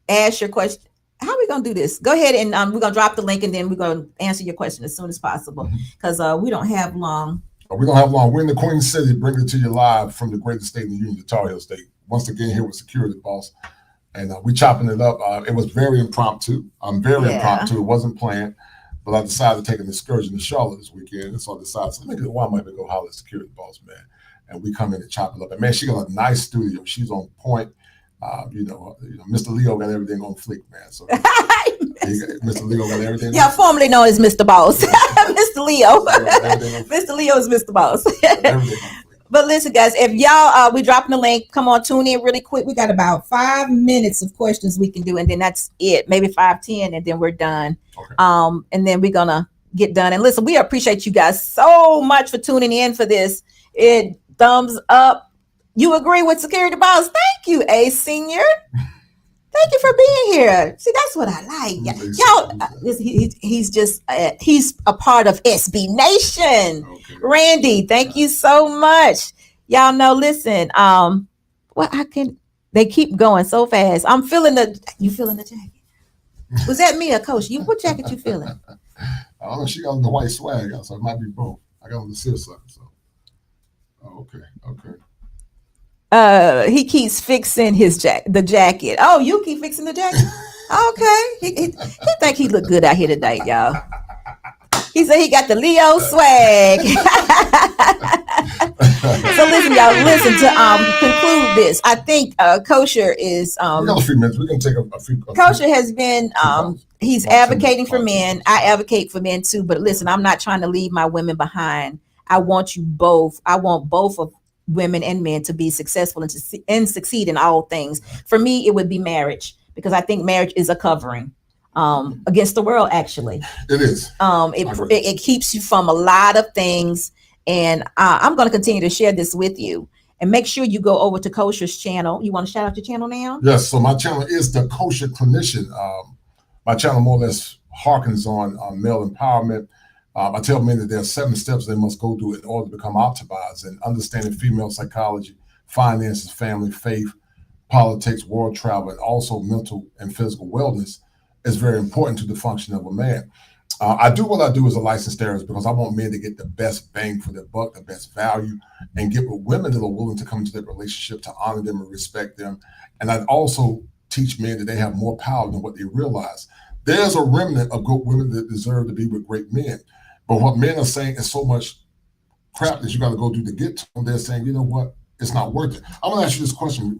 ask your question. How are we gonna do this? Go ahead and we're gonna drop the link, and then we're gonna answer your question as soon as possible because we don't have long. We don't have long. We're in the Queen City, bringing it to you live from the greatest state in the union, the Tar Heel State. Once again, here with Security Boss. And we chopping it up. It was very impromptu. Impromptu. It wasn't planned. But I decided to take an excursion to Charlotte this weekend. And so I decided, why am I going to go holler at Security Boss, man? And we come in and chop it up. And, man, she got a nice studio. She's on point. Mr. Leo got everything on fleek, man. So Mr. Leo got everything. Yeah, formerly known as Mr. Boss. Mr. Leo. Mr. Leo is Mr. Boss. But listen, guys, if y'all we dropping the link, come on, tune in really quick. We got about 5 minutes of questions we can do, and then that's it. Maybe 5-10, and then we're done. Okay. And then we're gonna get done. And listen, we appreciate you guys so much for tuning in for this. Thumbs up. You agree with Security Boss? Thank you, A Senior. Thank you for being here. See, that's what I like. Y'all, he's a part of SB Nation. Okay. Randy, thank you so much. Y'all know, listen, they keep going so fast. You feeling the jacket? Was that me or Coach? What jacket you feeling? I don't know. She got on the white swag, so it might be both. I got on the silk side, so. Oh, okay. He keeps fixing the jacket. Oh, you keep fixing the jacket? Okay. He think he look good out here today, y'all. He said he got the Leo swag. So listen, y'all. Listen to conclude this. I think Kosher is. We got a few minutes. We can take a few. Kosher has been. He's advocating for men. I advocate for men too. But listen, I'm not trying to leave my women behind. I want you both. I want both of women and men to be successful and succeed in all things. For me, it would be marriage, because I think marriage is a covering against the world. Actually, it is. It keeps you from a lot of things, and I'm going to continue to share this with you. And make sure you go over to Kosher's channel. You want to shout out your channel now? Yes. So my channel is the Kosher Clinician. My channel more or less harkens on male empowerment. I tell men that there are 7 steps they must go through in order to become optimized, and understanding female psychology, finances, family, faith, politics, world travel, and also mental and physical wellness is very important to the function of a man. I do what I do as a licensed therapist because I want men to get the best bang for their buck, the best value, and get with women that are willing to come into their relationship to honor them and respect them. And I also teach men that they have more power than what they realize. There's a remnant of good women that deserve to be with great men. But what men are saying is so much crap that you got to go through to get to them. They're saying, you know what, it's not worth it. I'm going to ask you this question,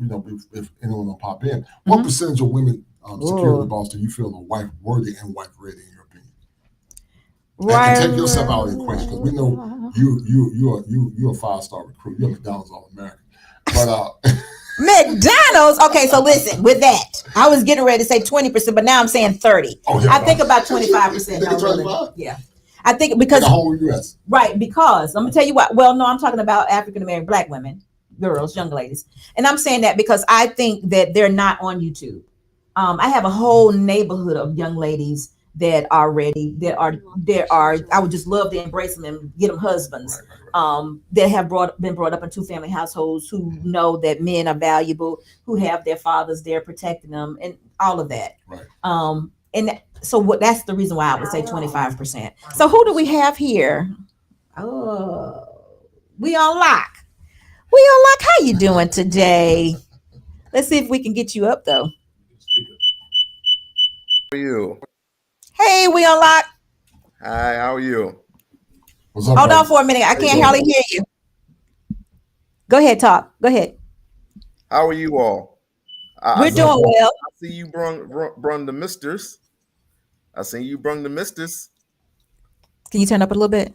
if anyone will pop in. What percentage of women, Security Boss, do you feel are wife worthy and wife ready in your opinion? Right. And take yourself out of the equation, because we know you're a 5-star recruit. You're a McDonald's All-American. But McDonald's. Okay, so listen, with that, I was getting ready to say 20%, but now I'm saying 30. Oh, yeah, I think about 25%. Yeah. I think because the whole US. Right, because I'm gonna tell you what. Well, no, I'm talking about African American Black women, girls, young ladies, and I'm saying that because I think that they're not on YouTube. I have a whole neighborhood of young ladies that are ready. I would just love to embrace them and get them husbands. That have been brought up in 2-family households, who know that men are valuable, who have their fathers there protecting them, and all of that. Right. And so that's the reason why I would say 25%. So who do we have here? Oh, We on lock. We on lock. How you doing today? Let's see if we can get you up though. How are you? Hey, we on lock. Hi, how are you? What's up, Hold brother? on for a minute. I How you can't doing? hardly hear you. Go ahead, talk. Go ahead. How are you all? I We're see, doing well. I see you brung the misters. I see you brung the misters. Can you turn up a little bit?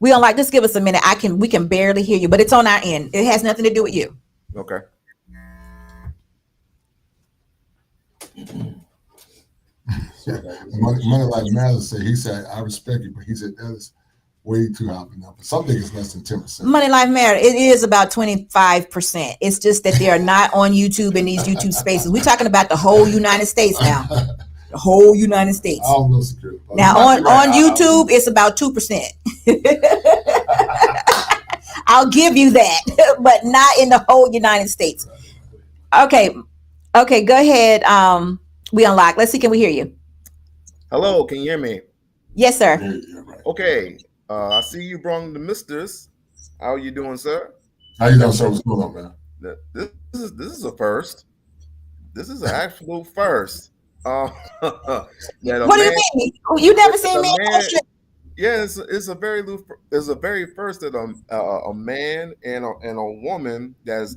We on like. Just give us a minute. We can barely hear you, but it's on our end. It has nothing to do with you. Okay. Money Like Matters said, he said, I respect you, but he said, that is way too high for nothing. Some think it's less than 10%. Money Life Matter. It is about 25%. It's just that they are not on YouTube in these YouTube spaces. We're talking about the whole United States now. The whole United States. I don't know security. Now on YouTube, it's about 2%. I'll give you that, but not in the whole United States. Okay. Okay, go ahead. We unlock. Let's see, can we hear you? Hello, can you hear me? Yes, sir. Yeah, right. Okay. I see you brung the misters. How are you doing, sir? How you doing, sir? What's going on, man? This is a first. This is an absolute first. What do you mean? You never seen me in motion? Yeah, it's a very first that a man and a woman that's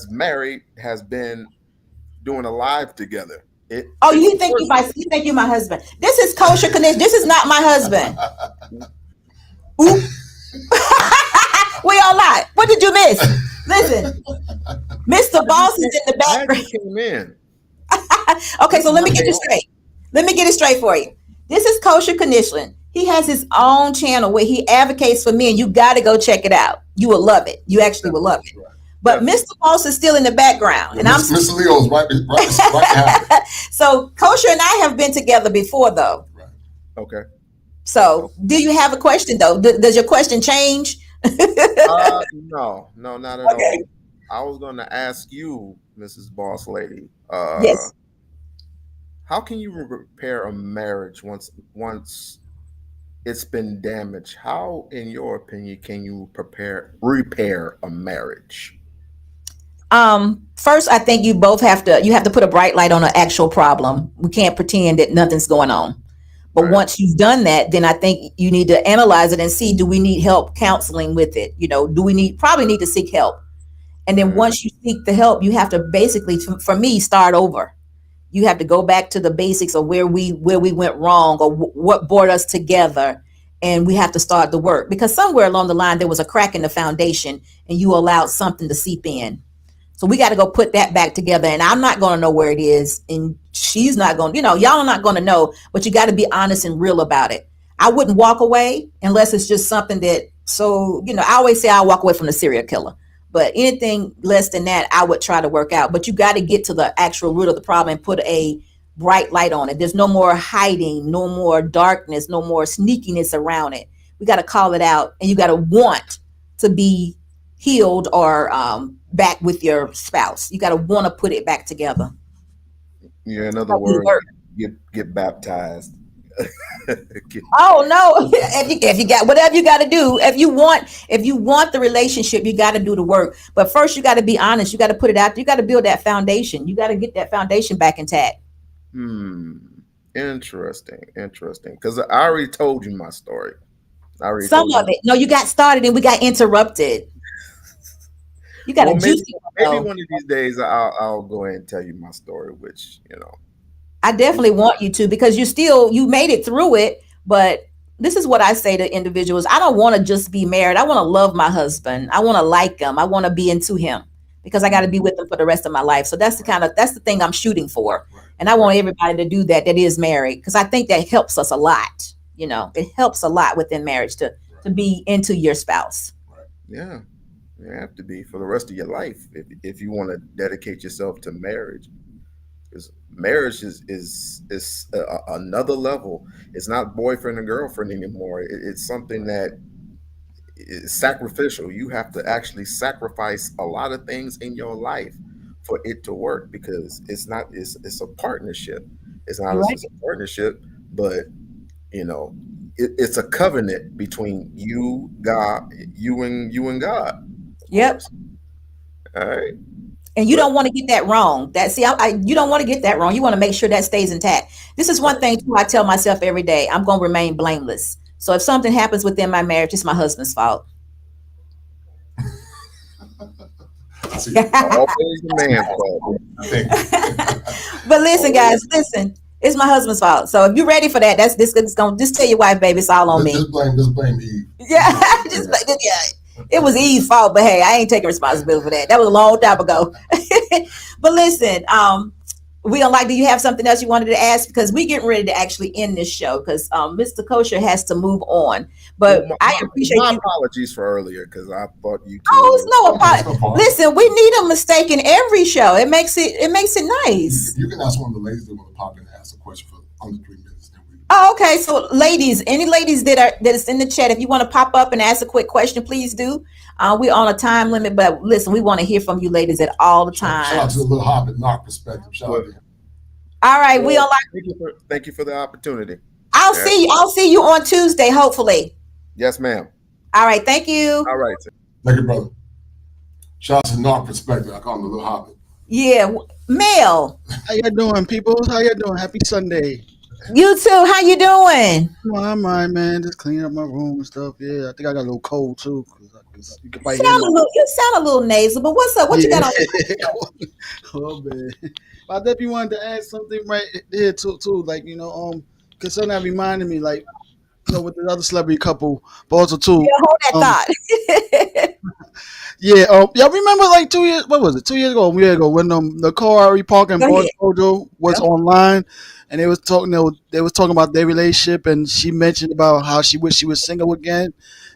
married has been doing a live together. You think you're my husband? This is Kosher Clinician. This is not my husband. Oop. We all lie. What did you miss? Listen, Mr. Boss is in the background. Came in. Okay, so let me get it straight. Let me get it straight for you. This is Kosher Clinician. He has his own channel where he advocates for men. You got to go check it out. You will love it. You actually will love it. But Mr. Boss is still in the background, and Mr. Leo's right behind. So Kosher and I have been together before, though. Right. Okay. So, do you have a question though? Does your question change? No, not at all. I was going to ask you, Mrs. Boss Lady. Yes. How can you repair a marriage once it's been damaged? How, in your opinion, can you repair a marriage? First, I think you have to put a bright light on an actual problem. We can't pretend that nothing's going on. But Right. once you've done that, then I think you need to analyze it and see, do we need help counseling with it? Do we probably need to seek help? And then once you seek the help, you have to basically, for me, start over. You have to go back to the basics of where we went wrong or what brought us together. And we have to start the work, because somewhere along the line, there was a crack in the foundation and you allowed something to seep in. So we got to go put that back together. And I'm not going to know where it is. And she's not going, y'all are not going to know, but you got to be honest and real about it. I wouldn't walk away unless it's just something that, I always say I'll walk away from the serial killer, but anything less than that, I would try to work out. But you got to get to the actual root of the problem and put a bright light on it. There's no more hiding, no more darkness, no more sneakiness around it. We got to call it out, and you got to want to be healed or back with your spouse. You got to want to put it back together. Yeah, in other words, get baptized. Oh no! If you got whatever you got to do, if you want the relationship, you got to do the work. But first, you got to be honest. You got to put it out there. You got to build that foundation. You got to get that foundation back intact. Interesting. Because I already told you my story. Some of it. No, you got started and we got interrupted. You got maybe one of these days I'll go ahead and tell you my story, which I definitely want you to, because you made it through it. But this is what I say to individuals. I don't want to just be married. I want to love my husband. I want to like him. I want to be into him, because I got to be with him for the rest of my life. So that's the thing I'm shooting for. And I want everybody to do that is married, because I think that helps us a lot. It helps a lot within marriage to be into your spouse. Yeah, you have to be for the rest of your life if you want to dedicate yourself to marriage. Because marriage is another level. It's not boyfriend and girlfriend anymore. It's something that is sacrificial. You have to actually sacrifice a lot of things in your life for it to work, because it's a partnership. It's not just a partnership, but it's a covenant between you, God, you and God. Yep. All right. And you don't want to get that wrong. You don't want to get that wrong. You want to make sure that stays intact. This is one thing too, I tell myself every day, I'm going to remain blameless. So if something happens within my marriage, it's my husband's fault. Always the man's fault. But listen, guys, it's my husband's fault. So if you're ready for that, it's going to just tell your wife, baby, it's all on me. Just blame Eve. Yeah, it was Eve's fault, but hey, I ain't taking responsibility for that. That was a long time ago. But listen, do you have something else you wanted to ask? Because we're getting ready to actually end this show because Mr. Kosher has to move on. But I appreciate my you. apologies for earlier because I thought you. Oh, it's no apology. Listen, we need a mistake in every show. It makes it nice. You can ask one of the ladies that want to pop in and ask a question for under 3 minutes. Oh, okay. So, ladies, any ladies that is in the chat, if you want to pop up and ask a quick question, please do. We're on a time limit, but listen, we want to hear from you ladies at all the time. Shout out to the Little Hobbit Knock perspective. Shout out to him. All right, we on like. Thank you for the opportunity. I'll see you on Tuesday, hopefully. Yes, ma'am. All right, thank you. All right. Thank you, brother. Shout out to Knock perspective. I call him the Little Hobbit. Yeah, Mel. How you doing, people? How you doing? Happy Sunday. You too. How you doing? Well, I'm all right, man. Just cleaning up my room and stuff. Yeah, I think I got a little cold too. Cause you can probably hear You sound a little nasal, but what's up? What you got on? Oh man, but I definitely wanted to add something right here too. Like because something that reminded me, like with the other celebrity couple, but also too. Yeah, hold that thought. Yeah, y'all remember like 2 years? What was it? 2 years ago, a year ago, when the Kari Park and Boss Mojo was online, and they was talking about their relationship, and she mentioned about how she wished she was single again,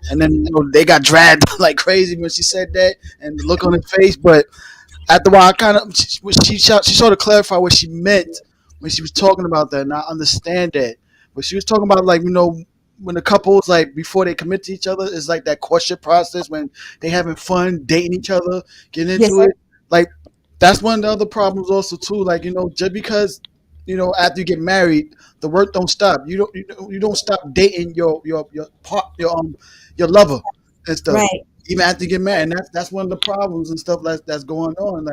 and then they got dragged like crazy when she said that, and the look on her face. But after a while, she sort of clarified what she meant when she was talking about that, and I understand that. But she was talking about when the couples before they commit to each other, is like that courtship process when they having fun dating each other, getting into it. Like that's one of the other problems also too. Just because after you get married, the work don't stop. You don't stop dating your lover and stuff. Right. Even after you get married, and that's one of the problems and stuff that's going on.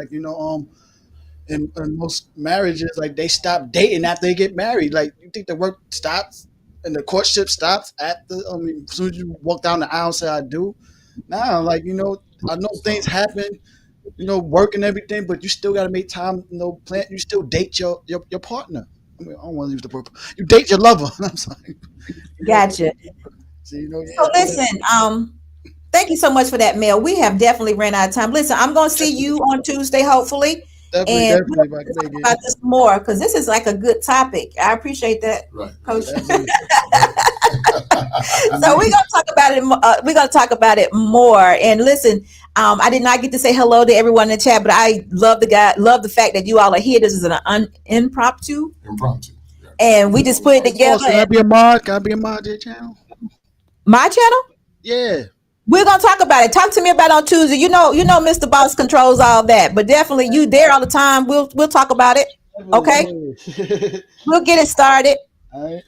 In most marriages, they stop dating after they get married. Like, you think the work stops and the courtship stops after? As soon as you walk down the aisle and say I do. Nah, I know things happen, work and everything, but you still got to make time. Plan. You still date your partner. I don't want to use the word. You date your lover. I'm sorry. Gotcha. So, So listen, thank you so much for that, Mel. We have definitely ran out of time. Listen, I'm going to see you on Tuesday, hopefully. Definitely, we'll talk about this more because this is like a good topic. I appreciate that, right, Coach. So we're gonna talk about it. We're gonna talk about it more. And listen, I did not get to say hello to everyone in the chat, but I love the fact that you all are here. This is an impromptu. Yeah. And we just put it together. Can I be a mod? Can I be a mod to your channel? My channel? Yeah. We're gonna talk about it. Talk to me about it on Tuesday. You know, Mr. Boss controls all that, but definitely you there all the time. We'll talk about it. Okay. We'll get it started. All right.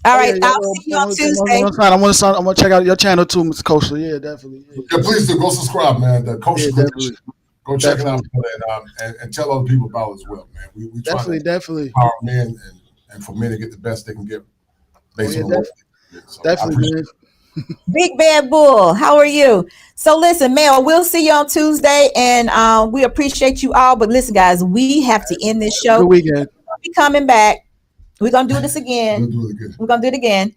All right. I'll see you on Tuesday. I want to check out your channel too, Mr. Kosher. Yeah, definitely. Yeah, please do go subscribe, man. The Kosher Clinician. Go check it out, and tell other people about it as well, man. We definitely empower men and for men to get the best they can get based on what. So definitely, man. Big Bad Bull, how are you? So listen, Mel, we'll see you on Tuesday, and we appreciate you all. But listen, guys, we have to end this show. Good weekend. We'll be coming back. We're gonna do this again. We're gonna do it again.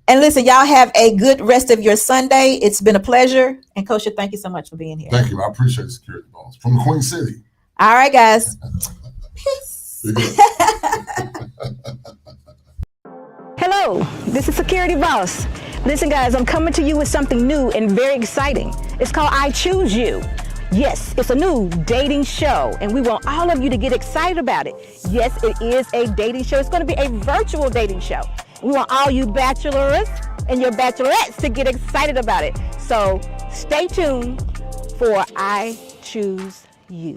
And listen, y'all have a good rest of your Sunday. It's been a pleasure. And Kosher, thank you so much for being here. Thank you. I appreciate the security boss from the Queen City. All right, guys. Peace. Hello, this is Security Boss. Listen, guys, I'm coming to you with something new and very exciting. It's called I Choose You. Yes, it's a new dating show, and we want all of you to get excited about it. Yes, it is a dating show. It's going to be a virtual dating show. We want all you bachelors and your bachelorettes to get excited about it. So stay tuned for I Choose You.